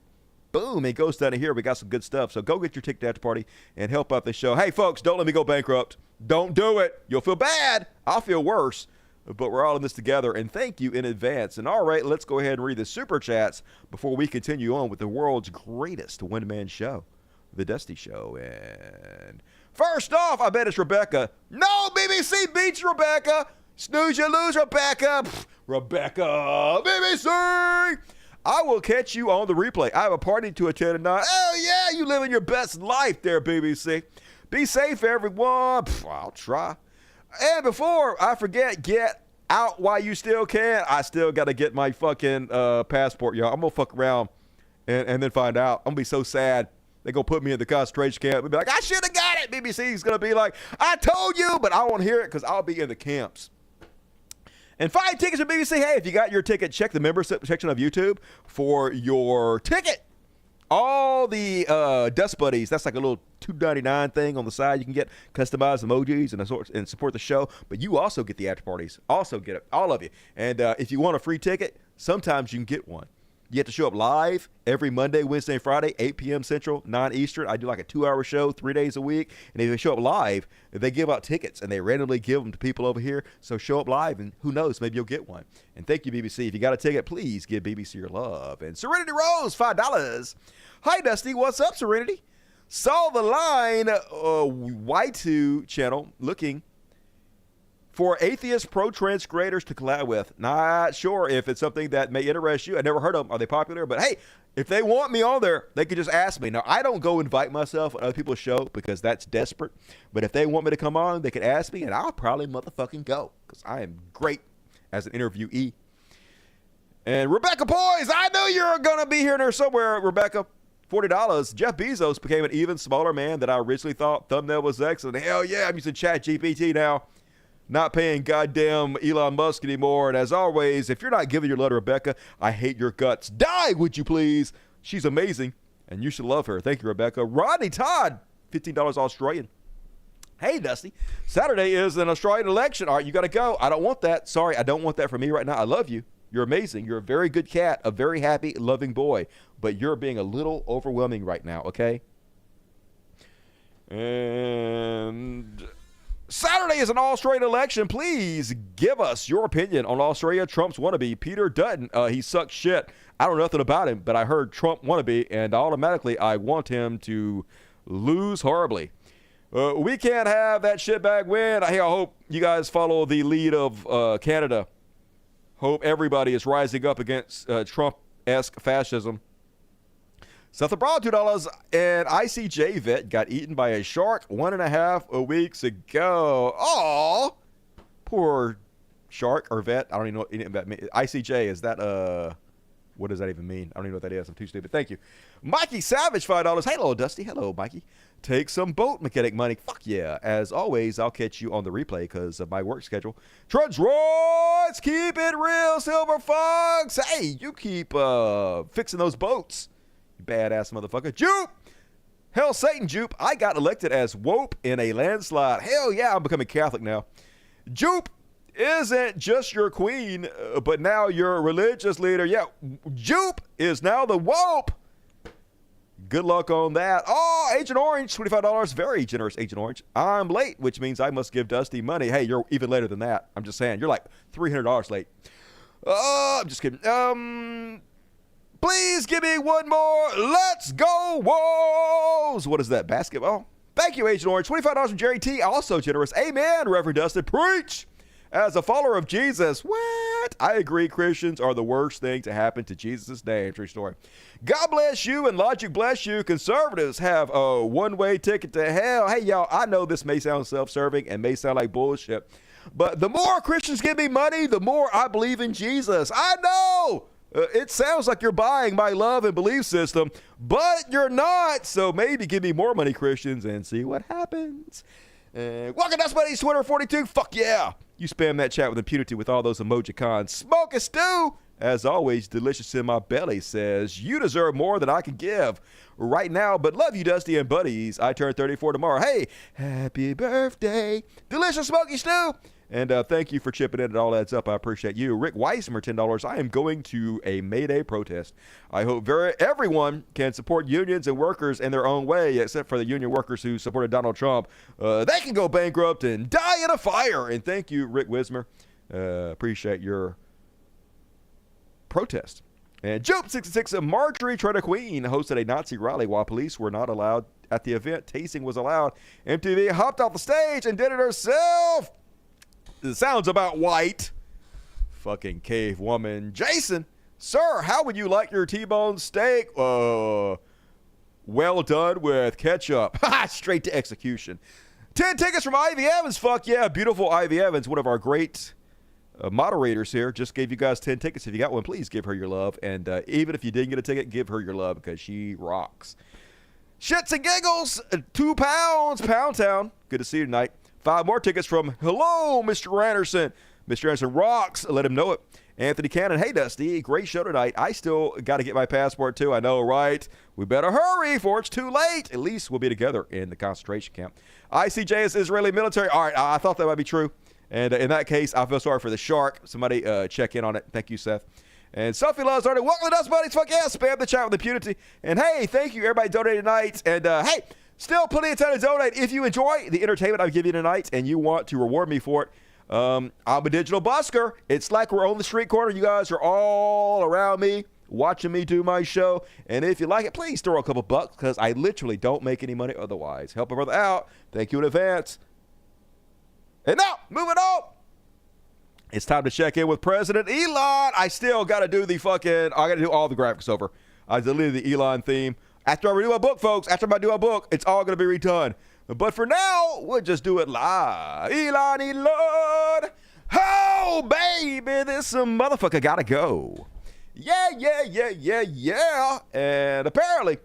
Boom, it goes down to here. We got some good stuff. So go get your ticket to after party and help out the show. Hey, folks, don't let me go bankrupt. Don't do it. You'll feel bad. I'll feel worse. But we're all in this together, and thank you in advance. And all right, let's go ahead and read the super chats before we continue on with the world's greatest one-man show, The Dusty Show. And first off, I bet it's Rebecca. No, BBC beats Rebecca. Snooze, you lose, Rebecca. Pfft, Rebecca, BBC. I will catch you on the replay. I have a party to attend tonight. Oh, yeah, you living your best life there, BBC. Be safe, everyone. Pfft, I'll try. And before I forget, get out while you still can. I still got to get my fucking passport, y'all. I'm going to fuck around and then find out. I'm going to be so sad. They're going to put me in the concentration camp. They'll be like, I should have got it. BBC's going to be like, I told you, but I won't hear it because I'll be in the camps. And 5 tickets from BBC. Hey, if you got your ticket, check the membership section of YouTube for your ticket. All the Dust Buddies, that's like a little $2.99 thing on the side. You can get customized emojis and support the show. But you also get the after parties. Also get it, all of you. And if you want a free ticket, sometimes you can get one. You have to show up live every Monday, Wednesday, and Friday, 8 p.m. Central, 9 Eastern. I do like a 2-hour show, 3 days a week. And if you show up live, they give out tickets, and they randomly give them to people over here. So show up live, and who knows, maybe you'll get one. And thank you, BBC. If you got a ticket, please give BBC your love. And Serenity Rose, $5. Hi, Dusty. What's up, Serenity? Saw the Line Y2 channel looking for atheist pro-trans creators to collab with. Not sure if it's something that may interest you. I never heard of them. Are they popular? But hey, if they want me on there, they can just ask me. Now, I don't go invite myself on other people's show because that's desperate. But if they want me to come on, they can ask me, and I'll probably motherfucking go because I am great as an interviewee. And Rebecca Poise, I knew you were going to be here there somewhere, Rebecca. $40. Jeff Bezos became an even smaller man than I originally thought. Thumbnail was excellent. Hell yeah, I'm using ChatGPT now. Not paying goddamn Elon Musk anymore. And as always, if you're not giving your love to Rebecca, I hate your guts. Die, would you please? She's amazing, and you should love her. Thank you, Rebecca. Rodney Todd, $15 Australian. Hey, Dusty. Saturday is an Australian election. All right, you got to go. I don't want that. Sorry, I don't want that for me right now. I love you. You're amazing. You're a very good cat, a very happy, loving boy. But you're being a little overwhelming right now, okay? And Saturday is an Australian election. Please give us your opinion on Australia. Trump's wannabe, Peter Dutton. He sucks shit. I don't know nothing about him, but I heard Trump wannabe, and automatically I want him to lose horribly. We can't have that shitbag win. I hope you guys follow the lead of Canada. Hope everybody is rising up against Trump-esque fascism. Seth abroad, $2, and ICJ vet got eaten by a shark 1.5 weeks ago. Oh, poor shark or vet. I don't even know what that means. ICJ, is that, what does that even mean? I don't even know what that is. I'm too stupid. Thank you. Mikey Savage, $5. Hello, Dusty. Hello, Mikey. Take some boat mechanic money. Fuck yeah. As always, I'll catch you on the replay because of my work schedule. Trudge Royce, keep it real, Silver Fox. Hey, you keep fixing those boats. Badass motherfucker. Jupe! Hell, Satan, Jupe. I got elected as Wope in a landslide. Hell yeah, I'm becoming Catholic now. Jupe isn't just your queen, but now your religious leader. Yeah, Jupe is now the Wope good luck on that. Oh, Agent Orange, $25. Very generous, Agent Orange. I'm late, which means I must give Dusty money. Hey, you're even later than that. I'm just saying. You're like $300 late. I'm just kidding. Please give me one more. Let's go, Wolves. What is that, basketball? Thank you, Agent Orange. $25 from Jerry T. Also generous. Amen, Reverend Dustin. Preach. As a follower of Jesus, what? I agree, Christians are the worst thing to happen to Jesus' name. True story. God bless you and logic bless you. Conservatives have a one-way ticket to hell. Hey, y'all, I know this may sound self-serving and may sound like bullshit, but the more Christians give me money, the more I believe in Jesus. I know. It sounds like you're buying my love and belief system, but you're not. So maybe give me more money, Christians, and see what happens. Welcome to Buddies Twitter 42. Fuck yeah. You spam that chat with impunity with all those emoji cons. Smoke a stew. As always, delicious in my belly says, you deserve more than I can give right now, but love you, Dusty and buddies. I turn 34 tomorrow. Hey, happy birthday. Delicious smoky stew. And thank you for chipping in. It all adds up. I appreciate you. Rick Weismer, $10. I am going to a May Day protest. I hope everyone can support unions and workers in their own way, except for the union workers who supported Donald Trump. They can go bankrupt and die in a fire. And thank you, Rick Wismer. Appreciate your protest. And Jope66, Marjorie Trader Queen hosted a Nazi rally while police were not allowed at the event. Tasting was allowed. MTV hopped off the stage and did it herself. It sounds about white. Fucking cave woman. Jason, sir, how would you like your T-bone steak? Well done with ketchup. Straight to execution. 10 tickets from Ivy Evans. Fuck yeah. Beautiful Ivy Evans, one of our great moderators here. Just gave you guys 10 tickets. If you got one, please give her your love. And even if you didn't get a ticket, give her your love because she rocks. Shits and giggles. 2 pounds. Pound Town. Good to see you tonight. 5 more tickets from Hello, Mr. Anderson. Mr. Anderson rocks. Let him know it. Anthony Cannon. Hey, Dusty. Great show tonight. I still got to get my passport, too. I know, right? We better hurry before it's too late. At least we'll be together in the concentration camp. ICJ is Israeli military. All right, I thought that might be true. And in that case, I feel sorry for the shark. Somebody check in on it. Thank you, Seth. And Sophie Loves already. Welcome to Dust Buddies. Fuck yeah. Spam the chat with impunity. And hey, thank you, everybody donated tonight. And hey, still plenty of time to donate. If you enjoy the entertainment I give you tonight and you want to reward me for it, I'm a digital busker. It's like we're on the street corner. You guys are all around me watching me do my show. And if you like it, please throw a couple bucks because I literally don't make any money otherwise. Help a brother out. Thank you in advance. And now, moving on. It's time to check in with President Elon. I still got to do I got to do all the graphics over. I deleted the Elon theme. After I redo my book, folks, after I do my book, it's all going to be redone. But for now, we'll just do it live. Elon. Oh, baby, this motherfucker got to go. Yeah. And apparently,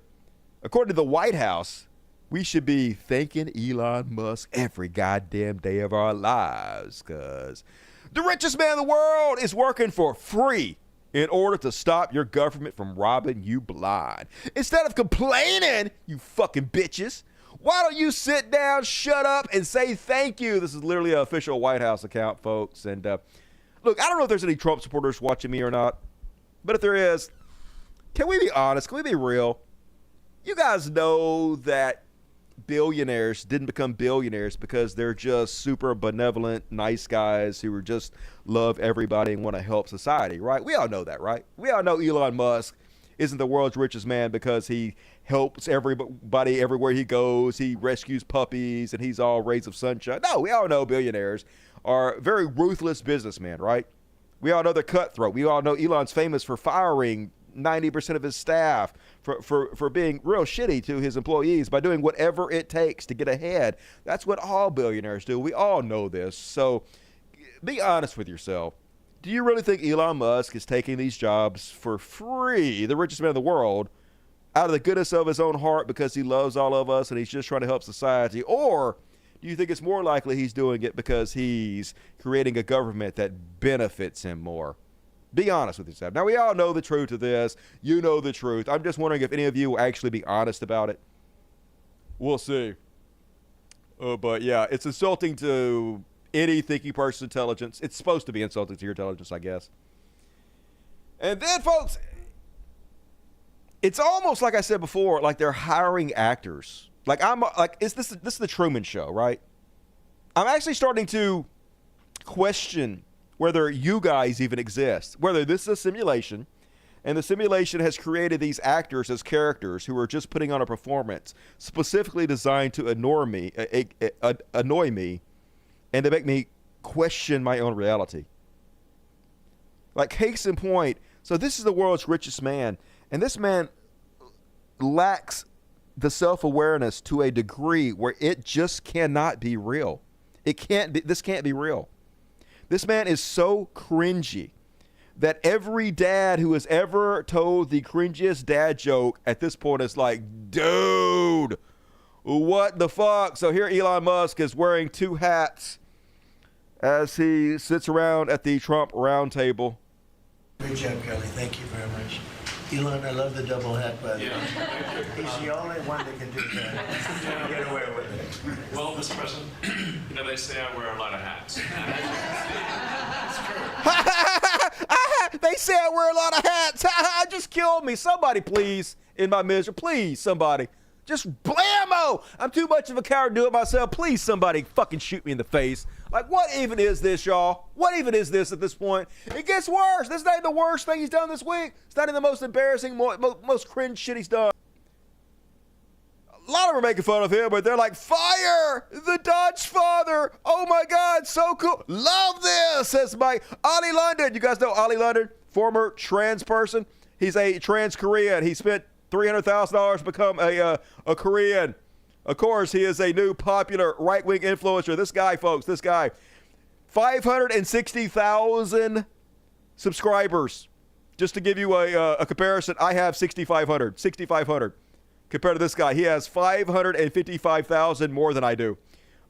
according to the White House, we should be thanking Elon Musk every goddamn day of our lives because the richest man in the world is working for free in order to stop your government from robbing you blind. Instead of complaining, you fucking bitches, why don't you sit down, shut up, and say thank you? This is literally an official White House account, folks. And look, I don't know if there's any Trump supporters watching me or not, but if there is, can we be honest? Can we be real? You guys know that billionaires didn't become billionaires because they're just super benevolent, nice guys who just love everybody and want to help society, right? We all know that, right? We all know Elon Musk isn't the world's richest man because he helps everybody everywhere he goes. He rescues puppies and he's all rays of sunshine. No, we all know billionaires are very ruthless businessmen, right? We all know they're cutthroat. We all know Elon's famous for firing 90% of his staff, for being real shitty to his employees by doing whatever it takes to get ahead. That's what all billionaires do. We all know this. So be honest with yourself. Do you really think Elon Musk is taking these jobs for free, the richest man in the world, out of the goodness of his own heart because he loves all of us and he's just trying to help society? Or do you think it's more likely he's doing it because he's creating a government that benefits him more? Be honest with yourself. Now, we all know the truth of this. You know the truth. I'm just wondering if any of you will actually be honest about it. We'll see. But yeah, it's insulting to any thinking person's intelligence. It's supposed to be insulting to your intelligence, I guess. And then, folks, it's almost like I said before, like they're hiring actors. Like this is the Truman Show, right? I'm actually starting to question whether you guys even exist, whether this is a simulation, and the simulation has created these actors as characters who are just putting on a performance specifically designed to annoy me, and to make me question my own reality. Like, case in point, so this is the world's richest man, and this man lacks the self-awareness to a degree where it just cannot be real. This can't be real. This man is so cringy that every dad who has ever told the cringiest dad joke at this point is like, dude, what the fuck? So here Elon Musk is wearing 2 hats as he sits around at the Trump round table. Great job, Kelly. Thank you very much. Elon, I love the double hat, by the way. He's the only one that can do that. Get away with it. Well, Mr. President, you know, they say I wear a lot of hats. They say I wear a lot of hats. Just kill me. Somebody, please, in my misery. Please, somebody. Just blammo. I'm too much of a coward to do it myself. Please, somebody fucking shoot me in the face. Like, what even is this, y'all? What even is this at this point? It gets worse. This is not even the worst thing he's done this week. It's not even the most embarrassing, most cringe shit he's done. A lot of them are making fun of him, but they're like, fire the Dutch father. Oh my God, so cool. Love this, says Mike. Ollie London. You guys know Ollie London, former trans person. He's a trans Korean. He spent $300,000 to become a Korean. Of course, he is a new popular right-wing influencer. This guy, folks, 560,000 subscribers. Just to give you a comparison, I have 6,500. Compared to this guy, he has 555,000 more than I do.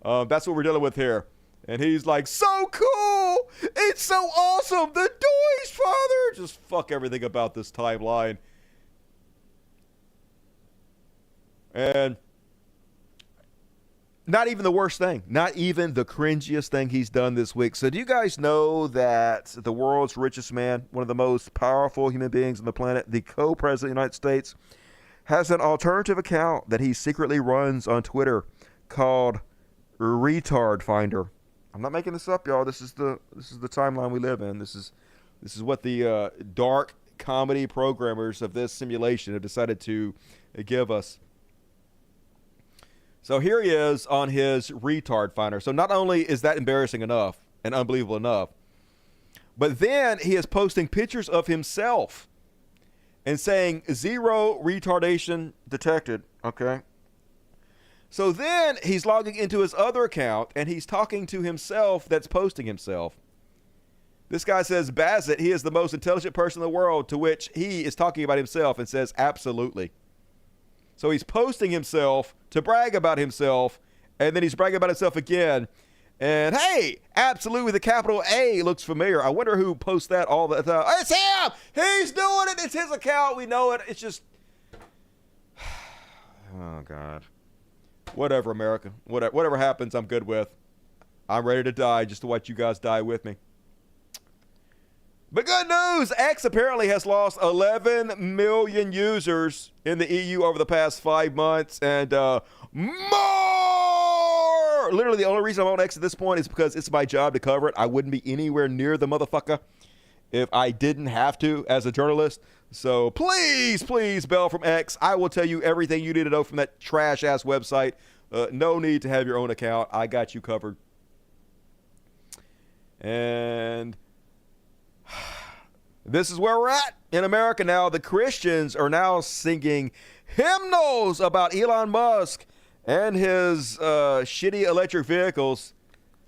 That's what we're dealing with here. And he's like, so cool. It's so awesome. The Deutsch father. Just fuck everything about this timeline. And not even the worst thing, not even the cringiest thing he's done this week. So do you guys know that the world's richest man, one of the most powerful human beings on the planet, the co-president of the United States, has an alternative account that he secretly runs on Twitter called Retard Finder. I'm not making this up, y'all. This is the timeline we live in. This is what the dark comedy programmers of this simulation have decided to give us. So here he is on his Retard Finder. So not only is that embarrassing enough and unbelievable enough, but then he is posting pictures of himself and saying 0 retardation detected, okay? So then he's logging into his other account and he's talking to himself that's posting himself. This guy says, Bassett, he is the most intelligent person in the world, to which he is talking about himself and says, absolutely. So he's posting himself to brag about himself, and then he's bragging about himself again. And hey, absolutely, with a capital A looks familiar. I wonder who posts that all the time. It's him! He's doing it! It's his account. We know it. It's just... Oh, God. Whatever, America. Whatever happens, I'm good with. I'm ready to die just to watch you guys die with me. But good news, X apparently has lost 11 million users in the EU over the past 5 months, and more! Literally, the only reason I'm on X at this point is because it's my job to cover it. I wouldn't be anywhere near the motherfucker if I didn't have to as a journalist. So please, please, Bell from X, I will tell you everything you need to know from that trash-ass website. No need to have your own account. I got you covered. And... this is where we're at in America now. The Christians are now singing hymnals about Elon Musk and his shitty electric vehicles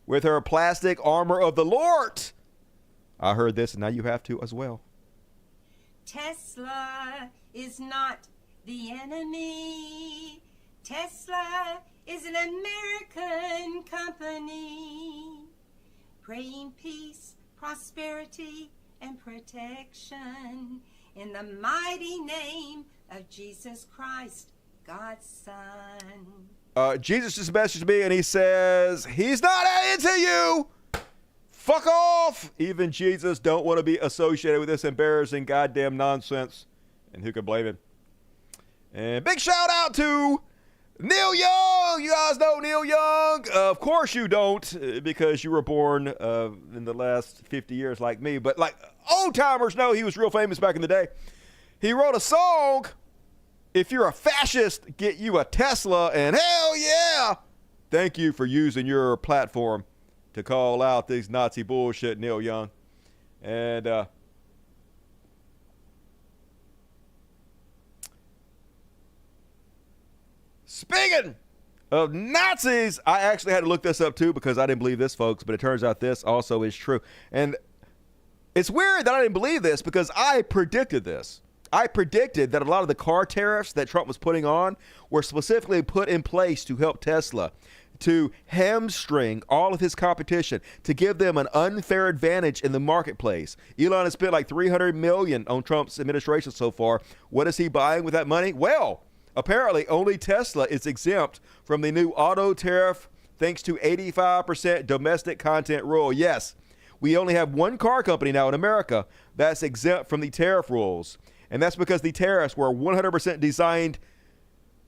with her plastic armor of the Lord. I heard this, and now you have to as well. Tesla is not the enemy. Tesla is an American company. Praying peace, prosperity, and protection in the mighty name of Jesus Christ, God's Son. Jesus just messaged me and he says, he's not into you. Fuck off. Even Jesus don't want to be associated with this embarrassing goddamn nonsense. And who can blame him? And big shout out to Neil Young. You guys know Neil Young? Of course you don't, because you were born in the last 50 years like me. But like old timers know he was real famous back in the day. He wrote a song, "If You're a Fascist, Get You a Tesla," and hell yeah! Thank you for using your platform to call out these Nazi bullshit, Neil Young. And speaking of Nazis, I actually had to look this up too because I didn't believe this, folks, but it turns out this also is true. And it's weird that I didn't believe this because I predicted this. I predicted that a lot of the car tariffs that Trump was putting on were specifically put in place to help Tesla, to hamstring all of his competition, to give them an unfair advantage in the marketplace. Elon has spent like $300 million on Trump's administration so far. What is he buying with that money? Well, apparently only Tesla is exempt from the new auto tariff thanks to 85% domestic content rule. Yes, we only have one car company now in America that's exempt from the tariff rules. And that's because the tariffs were 100% designed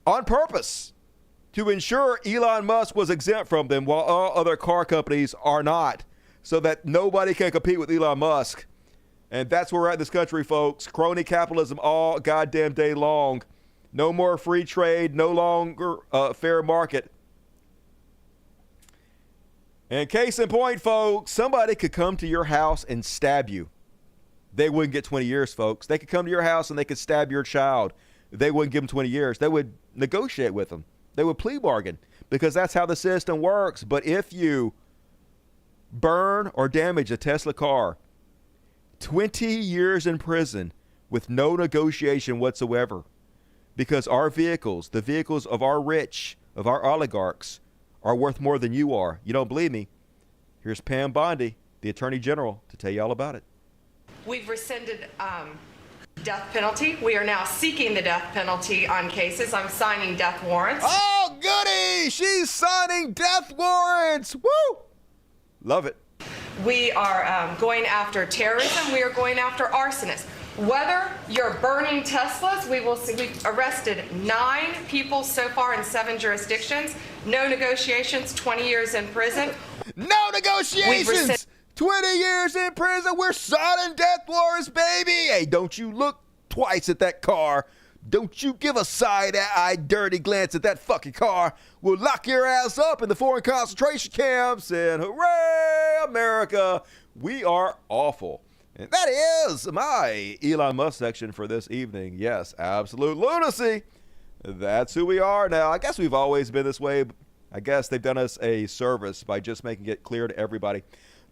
on purpose to ensure Elon Musk was exempt from them while all other car companies are not, so that nobody can compete with Elon Musk. And that's where we're at in this country, folks. Crony capitalism all goddamn day long. No more free trade, no longer fair market. And case in point, folks, somebody could come to your house and stab you. They wouldn't get 20 years, folks. They could come to your house and they could stab your child. They wouldn't give them 20 years. They would negotiate with them. They would plea bargain because that's how the system works. But if you burn or damage a Tesla car, 20 years in prison with no negotiation whatsoever, because our vehicles, the vehicles of our rich, of our oligarchs, are worth more than you are. You don't believe me? Here's Pam Bondi, the Attorney General, to tell you all about it. We've rescinded death penalty. We are now seeking the death penalty on cases. I'm signing death warrants. Oh, goody! She's signing death warrants! Woo! Love it. We are going after terrorism. We are going after arsonists. Whether you're burning Teslas, we've arrested 9 people so far in 7 jurisdictions. No negotiations, 20 years in prison. No negotiations! 20 years in prison, we're signing death warrants, baby! Hey, don't you look twice at that car. Don't you give a side-eyed, dirty glance at that fucking car. We'll lock your ass up in the foreign concentration camps, and hooray, America! We are awful. And that is my Elon Musk section for this evening. Yes, absolute lunacy. That's who we are now. I guess we've always been this way. I guess they've done us a service by just making it clear to everybody.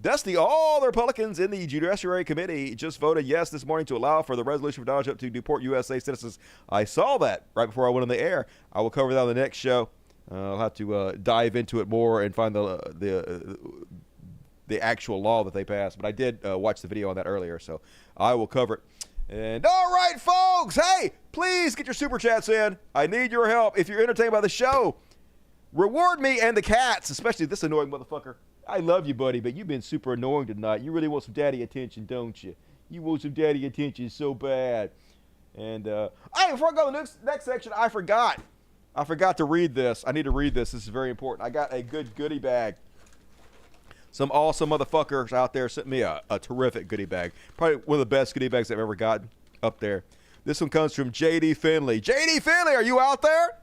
Dusty, all the Republicans in the Judiciary Committee just voted yes this morning to allow for the resolution for Donald Trump to deport USA citizens. I saw that right before I went on the air. I will cover that on the next show. I'll have to dive into it more and find the actual law that they passed. But I did watch the video on that earlier, so I will cover it. And all right, folks, hey, please get your super chats in. I need your help. If you're entertained by the show, reward me and the cats, especially this annoying motherfucker. I love you, buddy, but you've been super annoying tonight. You really want some daddy attention, don't you? You want some daddy attention so bad. And before I go to the next section, I forgot to read this. I need to read this. This is very important. I got a good goodie bag. Some awesome motherfuckers out there sent me a terrific goodie bag. Probably one of the best goodie bags I've ever gotten up there. This one comes from J.D. Finley. J.D. Finley, are you out there?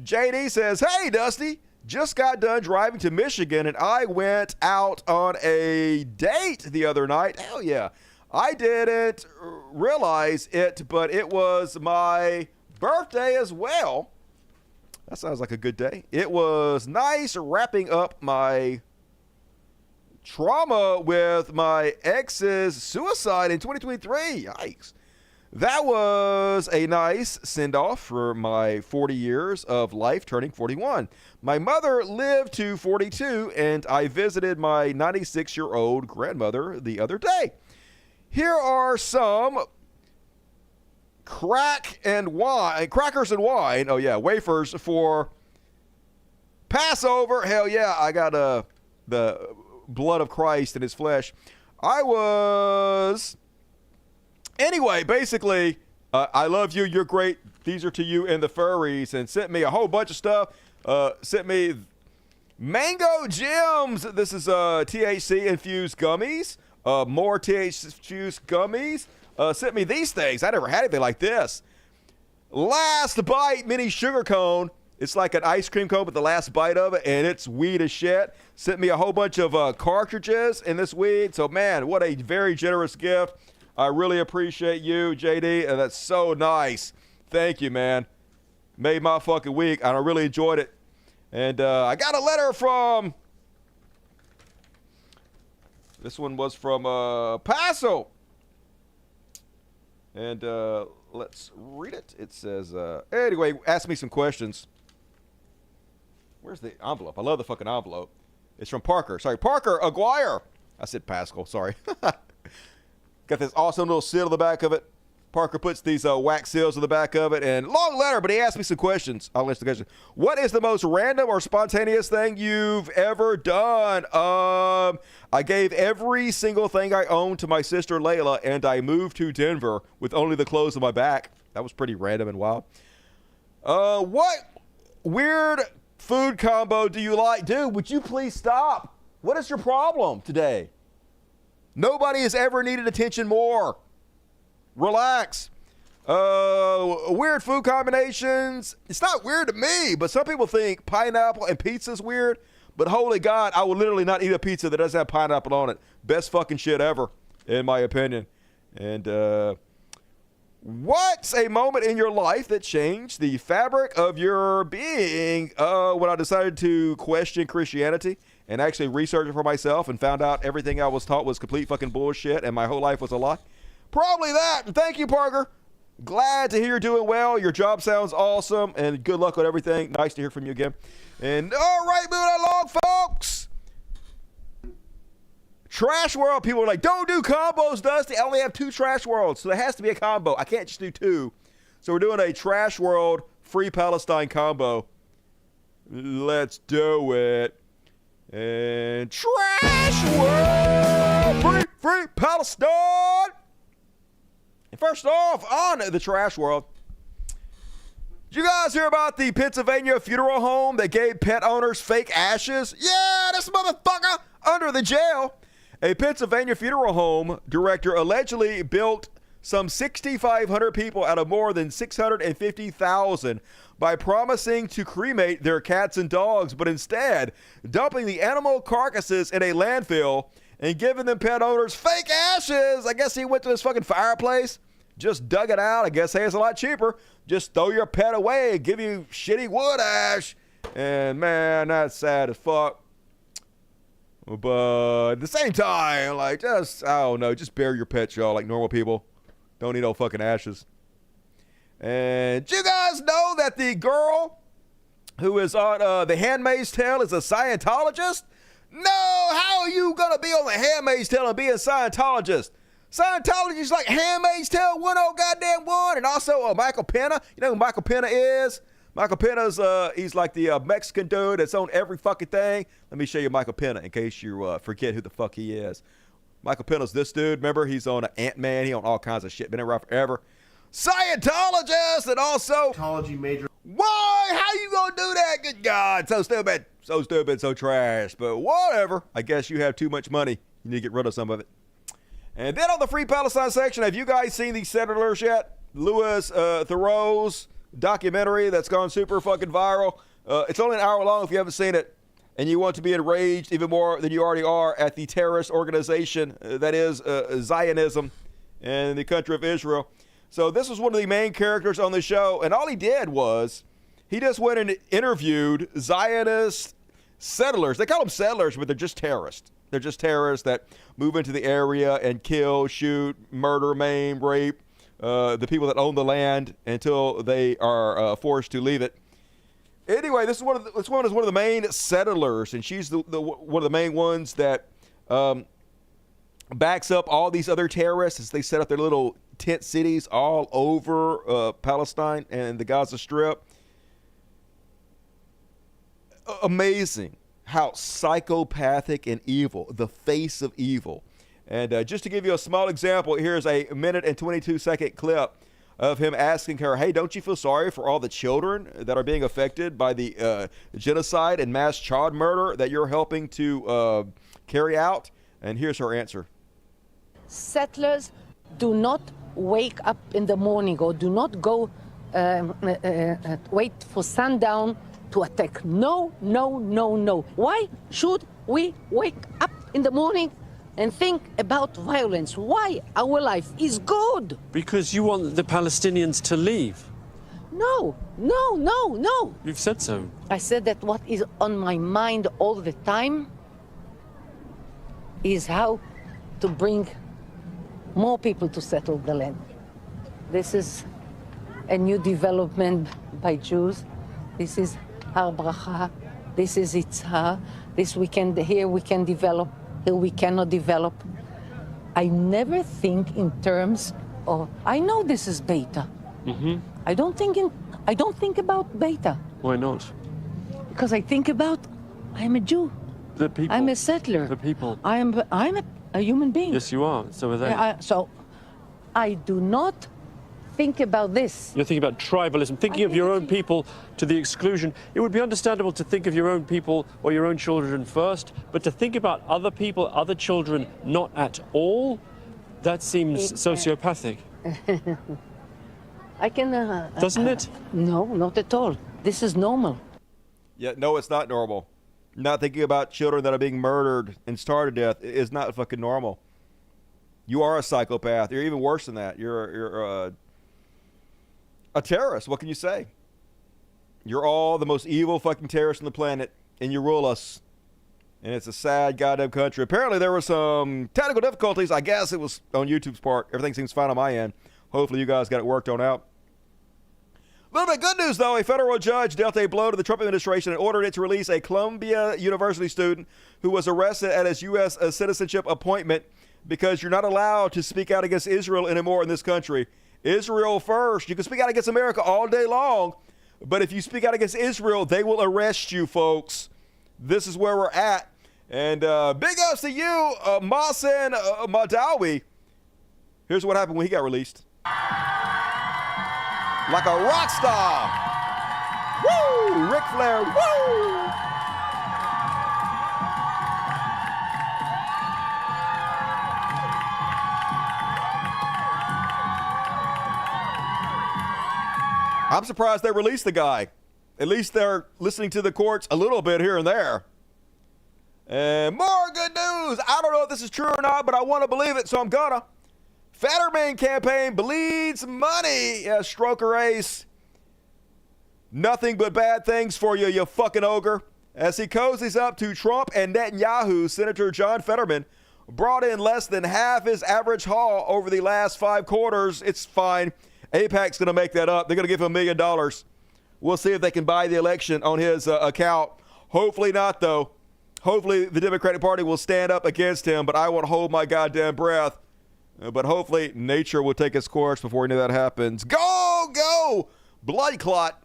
J.D. says, hey, Dusty. Just got done driving to Michigan, and I went out on a date the other night. Hell yeah. I didn't realize it, but it was my birthday as well. That sounds like a good day. It was nice wrapping up my trauma with my ex's suicide in 2023. Yikes. That was a nice send-off for my 40 years of life turning 41. My mother lived to 42, and I visited my 96-year-old grandmother the other day. Here are some crackers and wine. Oh, yeah, wafers for Passover. Hell yeah, I got the blood of Christ in his flesh. Anyway, basically, I love you. You're great. These are to you and the furries. And sent me a whole bunch of stuff. Sent me Mango Gems. This is THC-infused gummies. More THC-infused gummies. Sent me these things. I never had anything like this. Last Bite mini sugar cone. It's like an ice cream cone, but the last bite of it, and it's weed as shit. Sent me a whole bunch of cartridges in this weed. So, man, what a very generous gift. I really appreciate you, JD, and that's so nice. Thank you, man. Made my fucking week, and I really enjoyed it. And I got a letter from... This one was from Paso. And let's read it. It says, anyway, ask me some questions. Where's the envelope? I love the fucking envelope. It's from Parker. Sorry, Parker Aguirre. I said Pascal. Sorry. Got this awesome little seal on the back of it. Parker puts these wax seals on the back of it. And long letter, but he asked me some questions. I'll answer the question. What is the most random or spontaneous thing you've ever done? I gave every single thing I owned to my sister Layla, and I moved to Denver with only the clothes on my back. That was pretty random and wild. What weird food combo do you like? Dude, would you please stop? What is your problem today? Nobody has ever needed attention more. Relax. Weird food combinations. It's not weird to me, but some people think pineapple and pizza is weird. But holy God, I would literally not eat a pizza that doesn't have pineapple on it. Best fucking shit ever, in my opinion. And what's a moment in your life that changed the fabric of your being? When I decided to question Christianity and actually research it for myself and found out everything I was taught was complete fucking bullshit and my whole life was a lie. Probably that. Thank you, Parker. Glad to hear you're doing well. Your job sounds awesome, and good luck with everything. Nice to hear from you again. And all right, moving along, folks. Trash World. People are like, don't do combos, Dusty. I only have 2 Trash Worlds, so there has to be a combo. I can't just do 2. So we're doing a Trash World Free Palestine combo. Let's do it. And Trash World Free Palestine. And first off, on the Trash World, did you guys hear about the Pennsylvania funeral home that gave pet owners fake ashes? Yeah, this motherfucker under the jail. A Pennsylvania funeral home director allegedly built some 6,500 people out of more than 650,000 by promising to cremate their cats and dogs, but instead dumping the animal carcasses in a landfill and giving them pet owners fake ashes. I guess he went to his fucking fireplace, just dug it out. I guess, hey, it's a lot cheaper. Just throw your pet away, give you shitty wood ash. And man, that's sad as fuck. But at the same time, like, just, I don't know, just bury your pets, y'all, like normal people. Don't need no fucking ashes. And do you guys know that the girl who is on The Handmaid's Tale is a Scientologist? No, how are you going to be on The Handmaid's Tale and be a Scientologist? Scientology is like Handmaid's Tale 101. And also Michael Pena. You know who Michael Pena is? Michael Pena's, he's like the Mexican dude that's on every fucking thing. Let me show you Michael Pena in case you forget who the fuck he is. Michael Pena's this dude. Remember, he's on Ant-Man. He on all kinds of shit. Been around forever. Scientologist and also Scientology major. Why? How you gonna do that? Good God, so stupid, so trash. But whatever. I guess you have too much money. You need to get rid of some of it. And then on the Free Palestine section, have you guys seen these settlers yet? Louis Theroux's documentary that's gone super fucking viral. It's only an hour long if you haven't seen it. And you want to be enraged even more than you already are at the terrorist organization that is Zionism in the country of Israel. So this was one of the main characters on the show, and all he did was he just went and interviewed Zionist settlers. They call them settlers, but they're just terrorists. They're just terrorists that move into the area and kill, shoot, murder, maim, rape the people that own the land until they are forced to leave it. Anyway, this woman is one of the main settlers, and she's the one of the main ones that backs up all these other terrorists as they set up their little tent cities all over Palestine and the Gaza Strip. Amazing how psychopathic and evil, the face of evil. And just to give you a small example, here's a minute and 22-second clip of him asking her, hey, don't you feel sorry for all the children that are being affected by the genocide and mass child murder that you're helping to carry out? And here's her answer. Settlers do not wake up in the morning or do not go wait for sundown to attack. No, no, no, no. Why should we wake up in the morning and think about violence? Why? Our life is good. Because you want the Palestinians to leave. No, no, no, no. You've said so. I said that what is on my mind all the time is how to bring more people to settle the land. This is a new development by Jews. This is Har Bracha. This is Itzhar. This weekend here we can develop, here we cannot develop. I never think in terms of, I know this is beta. Mm-hmm. I don't think about beta. Why not? Because I think about, I'm a Jew. The people. I'm a settler. The people. I'm a human being. Yes, you are. So are they. Yeah, so I do not think about this. You're thinking about tribalism, thinking of your own people to the exclusion. It would be understandable to think of your own people or your own children first, but to think about other people, other children, not at all, that seems sociopathic. I can... Doesn't it? No, not at all. This is normal. Yeah, no, it's not normal. Not thinking about children that are being murdered and starved to death is not fucking normal. You are a psychopath. You're even worse than that. You're a terrorist. What can you say? You're all the most evil fucking terrorists on the planet, and you rule us. And it's a sad goddamn country. Apparently there were some technical difficulties. I guess it was on YouTube's part. Everything seems fine on my end. Hopefully you guys got it worked on out. A little bit of good news, though. A federal judge dealt a blow to the Trump administration and ordered it to release a Columbia University student who was arrested at his U.S. citizenship appointment because you're not allowed to speak out against Israel anymore in this country. Israel first. You can speak out against America all day long, but if you speak out against Israel, they will arrest you, folks. This is where we're at. And big ups to you, Mohsen Madawi. Here's what happened when he got released. Like a rock star. Woo! Ric Flair, woo! I'm surprised they released the guy. At least they're listening to the courts a little bit here and there. And more good news. I don't know if this is true or not, but I want to believe it, so I'm gonna. Fetterman campaign bleeds money. Yeah, Stroker Ace. Nothing but bad things for you, you fucking ogre. As he cozies up to Trump and Netanyahu, Senator John Fetterman brought in less than half his average haul over the last 5 quarters. It's fine. AIPAC's going to make that up. They're going to give him $1 million. We'll see if they can buy the election on his account. Hopefully not, though. Hopefully the Democratic Party will stand up against him, but I won't hold my goddamn breath. But hopefully nature will take its course before any of that happens. Go, go, blood clot.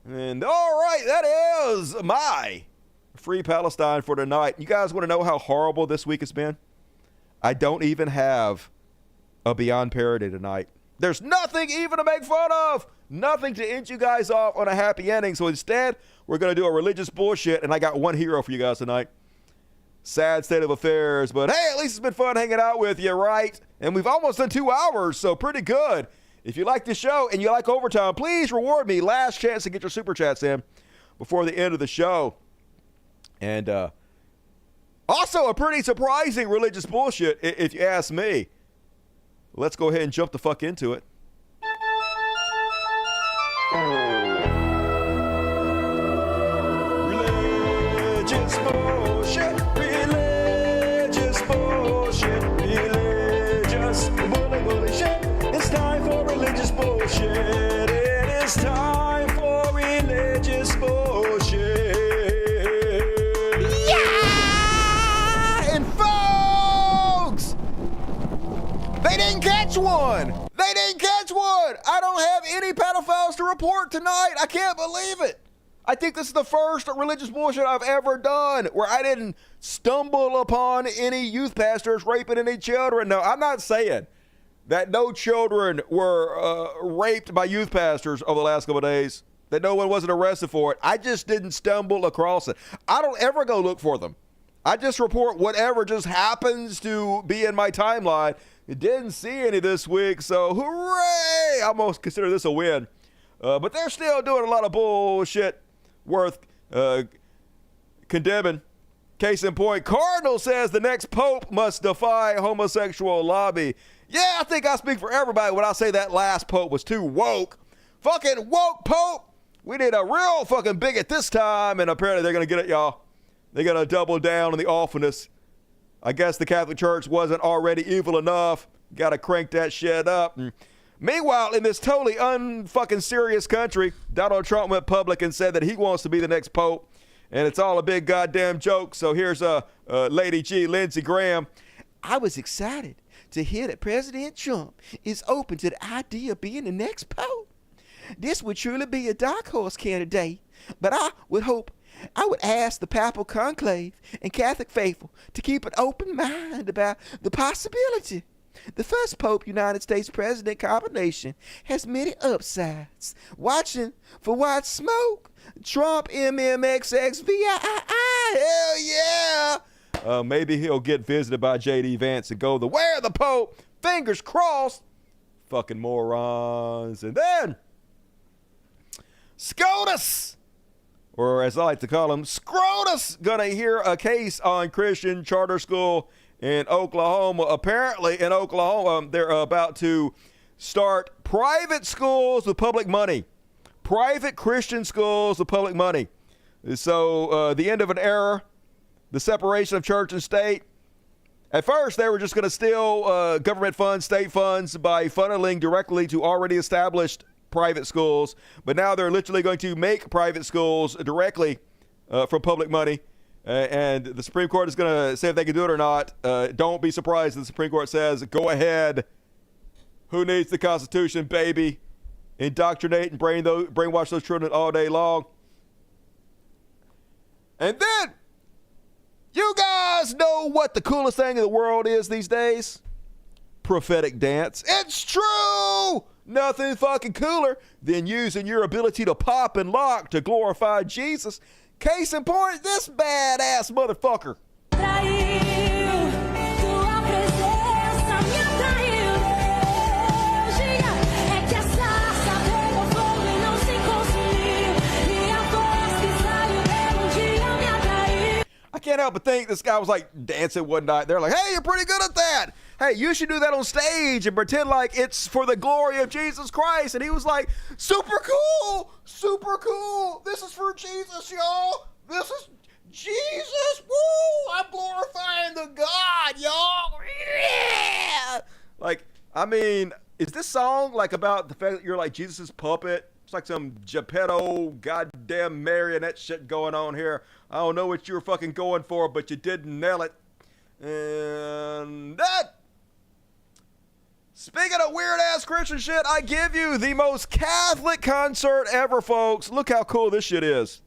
And all right, that is my Free Palestine for tonight. You guys want to know how horrible this week has been? I don't even have a Beyond Parody tonight. There's nothing even to make fun of. Nothing to end you guys off on a happy ending. So instead, we're going to do a religious bullshit, and I got one hero for you guys tonight. Sad state of affairs, but hey, at least it's been fun hanging out with you, right? And we've almost done 2 hours, so pretty good. If you like the show and you like overtime, please reward me. Last chance to get your super chats in before the end of the show. And also a pretty surprising religious bullshit, if you ask me. Let's go ahead and jump the fuck into it. Religious bullshit, religious bullshit, religious bullshit. It's time for religious bullshit. It is time for religious bullshit. Yeah! And folks, they didn't catch one. They didn't catch one. I don't have any pedophiles to report tonight. I can't believe it. I think this is the first religious bullshit I've ever done where I didn't stumble upon any youth pastors raping any children. No, I'm not saying that no children were raped by youth pastors over the last couple of days, that no one wasn't arrested for it. I just didn't stumble across it. I don't ever go look for them. I just report whatever just happens to be in my timeline. Didn't see any this week, so hooray! I almost consider this a win. But they're still doing a lot of bullshit worth condemning. Case in point, Cardinal says the next pope must defy homosexual lobby. Yeah, I think I speak for everybody when I say that last pope was too woke. Fucking woke pope! We need a real fucking bigot this time, and apparently they're going to get it, y'all. They're going to double down on the awfulness. I guess the Catholic Church wasn't already evil enough. Got to crank that shit up. And meanwhile, in this totally unfucking serious country, Donald Trump went public and said that he wants to be the next pope. And it's all a big goddamn joke. So here's Lady G, Lindsey Graham. I was excited to hear that President Trump is open to the idea of being the next pope. This would truly be a dark horse candidate. But I would ask the papal conclave and Catholic faithful to keep an open mind about the possibility. The first Pope United States President combination has many upsides. Watching for white smoke. Trump MMXXVII. Hell yeah. Maybe he'll get visited by J.D. Vance and go the way of the Pope. Fingers crossed. Fucking morons. And then SCOTUS, or as I like to call him, Scrotus, gonna hear a case on Christian charter school in Oklahoma. Apparently in Oklahoma, they're about to start private schools with public money. Private Christian schools with public money. So the end of an era, the separation of church and state. At first, they were just going to steal government funds, state funds, by funneling directly to already established private schools. But now they're literally going to make private schools directly from public money. And the Supreme Court is going to say if they can do it or not. Don't be surprised if the Supreme Court says, go ahead. Who needs the Constitution, baby? Indoctrinate and brainwash those children all day long. And then, you guys know what the coolest thing in the world is these days? Prophetic dance. It's true! Nothing fucking cooler than using your ability to pop and lock to glorify Jesus. Case in point, this badass motherfucker. I can't help but think this guy was like dancing one night. They're like, hey, you're pretty good at that. Hey, you should do that on stage and pretend like it's for the glory of Jesus Christ. And he was like, super cool, super cool. This is for Jesus, y'all. This is Jesus. Woo, I'm glorifying the God, y'all. Yeah. Like, I mean, is this song like about the fact that you're like Jesus' puppet? It's like some Geppetto goddamn marionette shit going on here. I don't know what you were fucking going for, but you didn't nail it. And that. Speaking of weird-ass Christian shit, I give you the most Catholic concert ever, folks. Look how cool this shit is.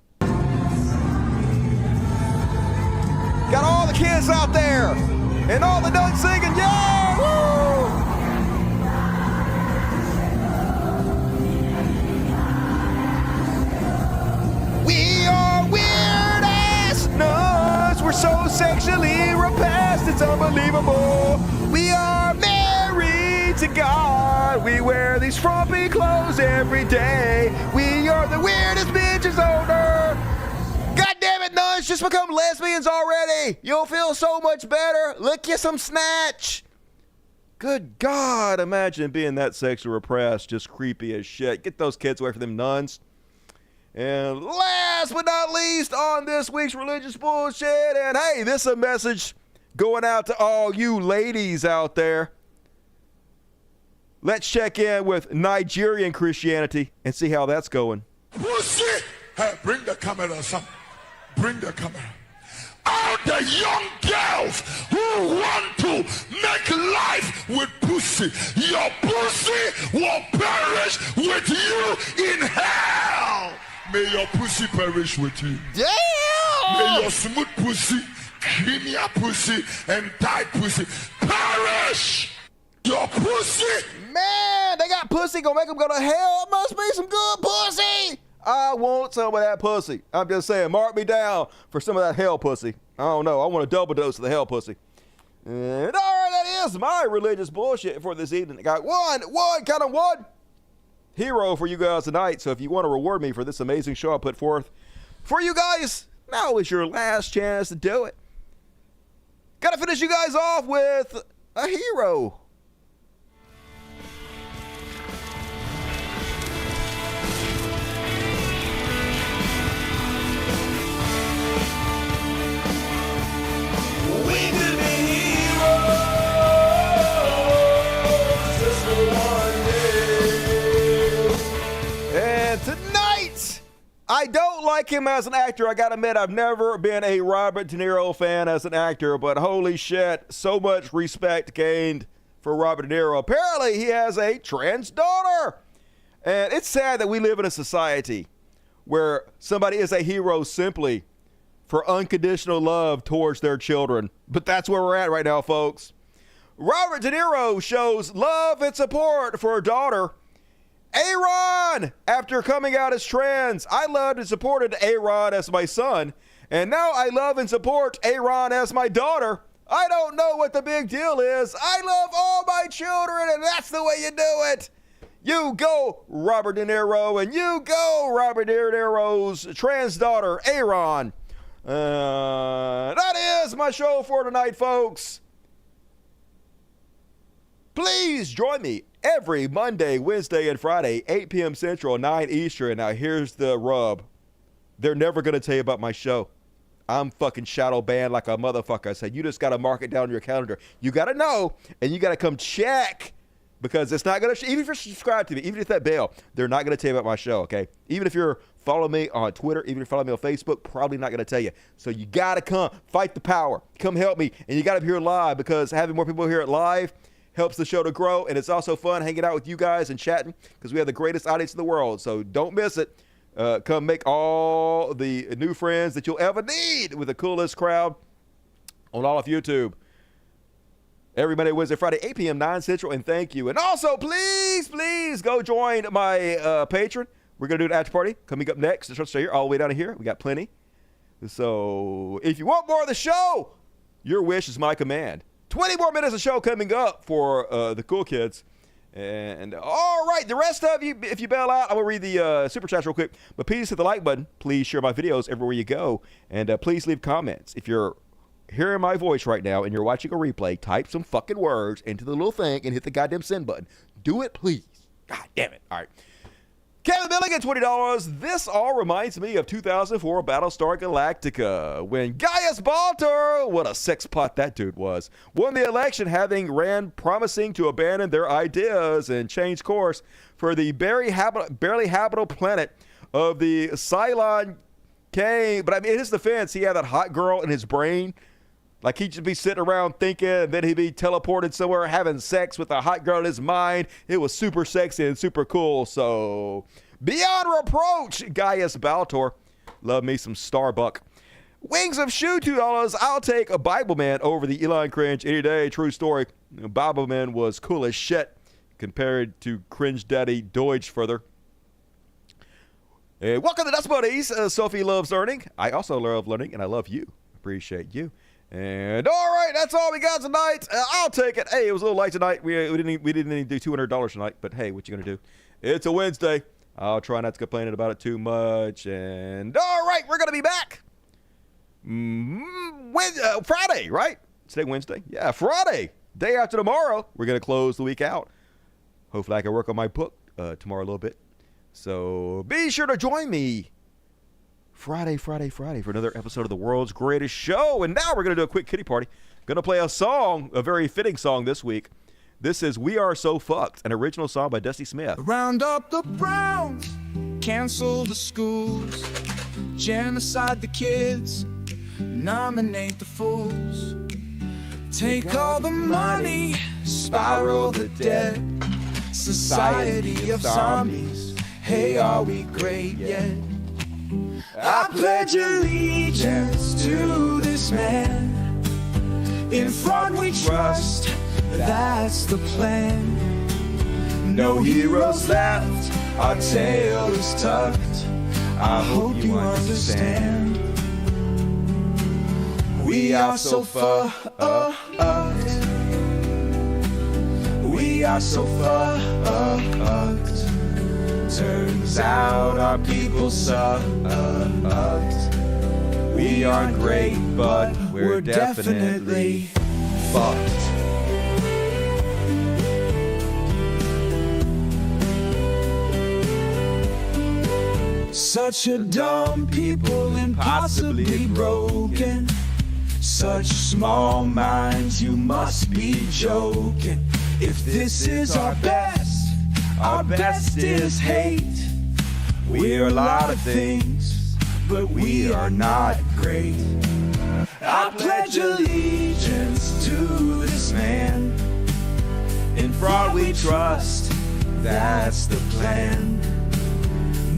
Got all the kids out there and all the nuns singing, yeah! Woo! We are weird-ass nuns. We're so sexually repressed, it's unbelievable. We are married to God. We wear these frumpy clothes every day. We are the weirdest bitches on earth. God damn it, nuns, just become lesbians already. You'll feel so much better. Lick you some snatch. Good God, imagine being that sexually repressed, just creepy as shit. Get those kids away from them nuns. And last but not least on this week's religious bullshit, and hey, this is a message going out to all you ladies out there. Let's check in with Nigerian Christianity and see how that's going. Pussy! Hey, bring the camera, son. Bring the camera. All the young girls who want to make life with pussy, your pussy will perish with you in hell. May your pussy perish with you. Damn! May your smooth pussy, creamier pussy, and tight pussy perish. Your pussy! Man, they got pussy gonna make them go to hell. It must be some good pussy. I want some of that pussy. I'm just saying, mark me down for some of that hell pussy. I don't know. I want a double dose of the hell pussy. And all right, that is my religious bullshit for this evening. I got one hero for you guys tonight. So if you want to reward me for this amazing show I put forth for you guys, now is your last chance to do it. Gotta finish you guys off with a hero. We could be heroes just for one day. And tonight, I don't like him as an actor. I gotta admit, I've never been a Robert De Niro fan as an actor, but holy shit, so much respect gained for Robert De Niro. Apparently, he has a trans daughter. And it's sad that we live in a society where somebody is a hero simply for unconditional love towards their children. But that's where we're at right now, folks. Robert De Niro shows love and support for her daughter, Aaron, after coming out as trans. I loved and supported Aaron as my son, and now I love and support Aaron as my daughter. I don't know what the big deal is. I love all my children, and that's the way you do it. You go, Robert De Niro, and you go, Robert De Niro's trans daughter, Aaron. That is my show for tonight, folks. Please join me every Monday, Wednesday, and Friday, 8 p.m. Central, 9 Eastern. Now, here's the rub. They're never going to tell you about my show. I'm fucking shadow banned like a motherfucker. I said, you just got to mark it down on your calendar. You got to know, and you got to come check, because it's not going to, even if you're subscribed to me, even if that bell, they're not going to tell you about my show, okay? Even if you're following me on Twitter, even if you follow me on Facebook, probably not going to tell you. So you got to come, fight the power, come help me, and you got to be here live, because having more people here at live helps the show to grow, and it's also fun hanging out with you guys and chatting, because we have the greatest audience in the world, so don't miss it. Come make all the new friends that you'll ever need with the coolest crowd on all of YouTube. Every Monday, Wednesday, Friday, 8 p.m., 9 Central, and thank you. And also, please go join my Patreon. We're going to do an after party coming up next. Just stay here all the way down here. We got plenty. So if you want more of the show, your wish is my command. 20 more minutes of show coming up for the cool kids. And all right, the rest of you, if you bail out, I will read the super chats real quick. But please hit the like button. Please share my videos everywhere you go. And please leave comments. If you're hearing my voice right now and you're watching a replay, type some fucking words into the little thing and hit the goddamn send button. Do it, please. God damn it. All right. Kevin Milligan, $20. This all reminds me of 2004 Battlestar Galactica, when Gaius Baltar, what a sex pot that dude was, won the election, having ran promising to abandon their ideas and change course for the barely habitable planet of the Cylon K. But I mean, in his defense, he had that hot girl in his brain. Like, he'd just be sitting around thinking, and then he'd be teleported somewhere having sex with a hot girl in his mind. It was super sexy and super cool. So, beyond reproach, Gaius Baltar. Love me some Starbuck. Wings of Shoe, $2. I'll take a Bible Man over the Elon cringe any day. True story. Bible Man was cool as shit compared to cringe daddy Deutsch further. And welcome to Dust Buddies. Sophie loves learning. I also love learning, and I love you. Appreciate you. And all right, that's all we got tonight. I'll take it. Hey, it was a little late tonight. We didn't need to do $200 tonight, but hey, what you gonna do? It's a Wednesday. I'll try not to complain about it too much. And all right, we're gonna be back Friday, right? Today Wednesday. Yeah, Friday, day after tomorrow. We're gonna close the week out. Hopefully, I can work on my book tomorrow a little bit. So be sure to join me Friday for another episode of the world's greatest show. And now we're going to do a quick kitty party. Going to play a song, a very fitting song this week. This is We Are So Fucked, an original song by Dusty Smith. Round up the Browns, cancel the schools, genocide the kids, nominate the fools, take all the money, spiral the debt, society of zombies, hey, are we great yet? I pledge allegiance to this man In fraud we trust, that's the plan. No heroes left, our tail is tucked. I hope you understand. We are so fucked. We are so fucked. Turns out our people sucked. We aren't great, but we're definitely fucked. Such a dumb people, impossibly broken. Such small minds, you must be joking. If this is our best is hate. We're a lot of things, but we are not great. I pledge allegiance to this man. In fraud we trust, that's the plan.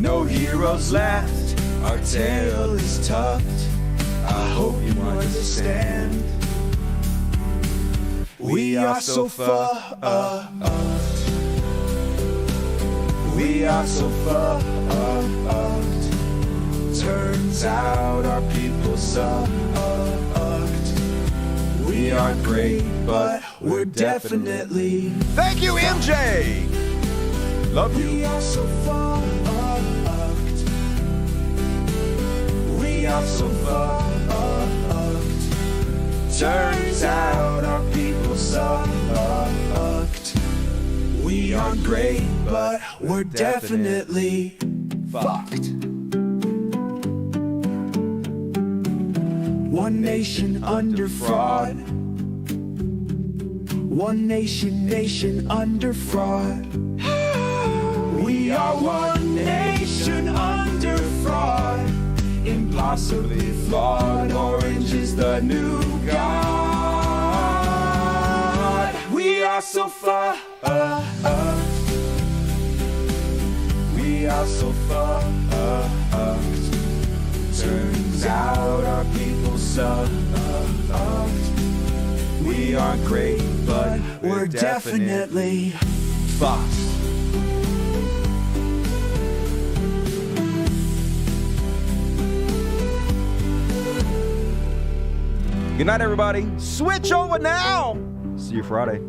No heroes left, our tail is tucked. I hope you understand. We are so fucked. We are so fucked. Turns out our people sucked. We aren't great, but we're definitely. Thank you, MJ. Love you. We are so fucked. We are so fucked. Turns out our people sucked. We aren't great, but we're definitely fucked. One nation under fraud. One nation under fraud. We are one nation under fraud. Impossibly flawed. Orange is the new god. We are so fucked. We are so fucked. Turns out our people suck. We aren't great, but we're definitely fucked. Good night, everybody. Switch over now. See you Friday.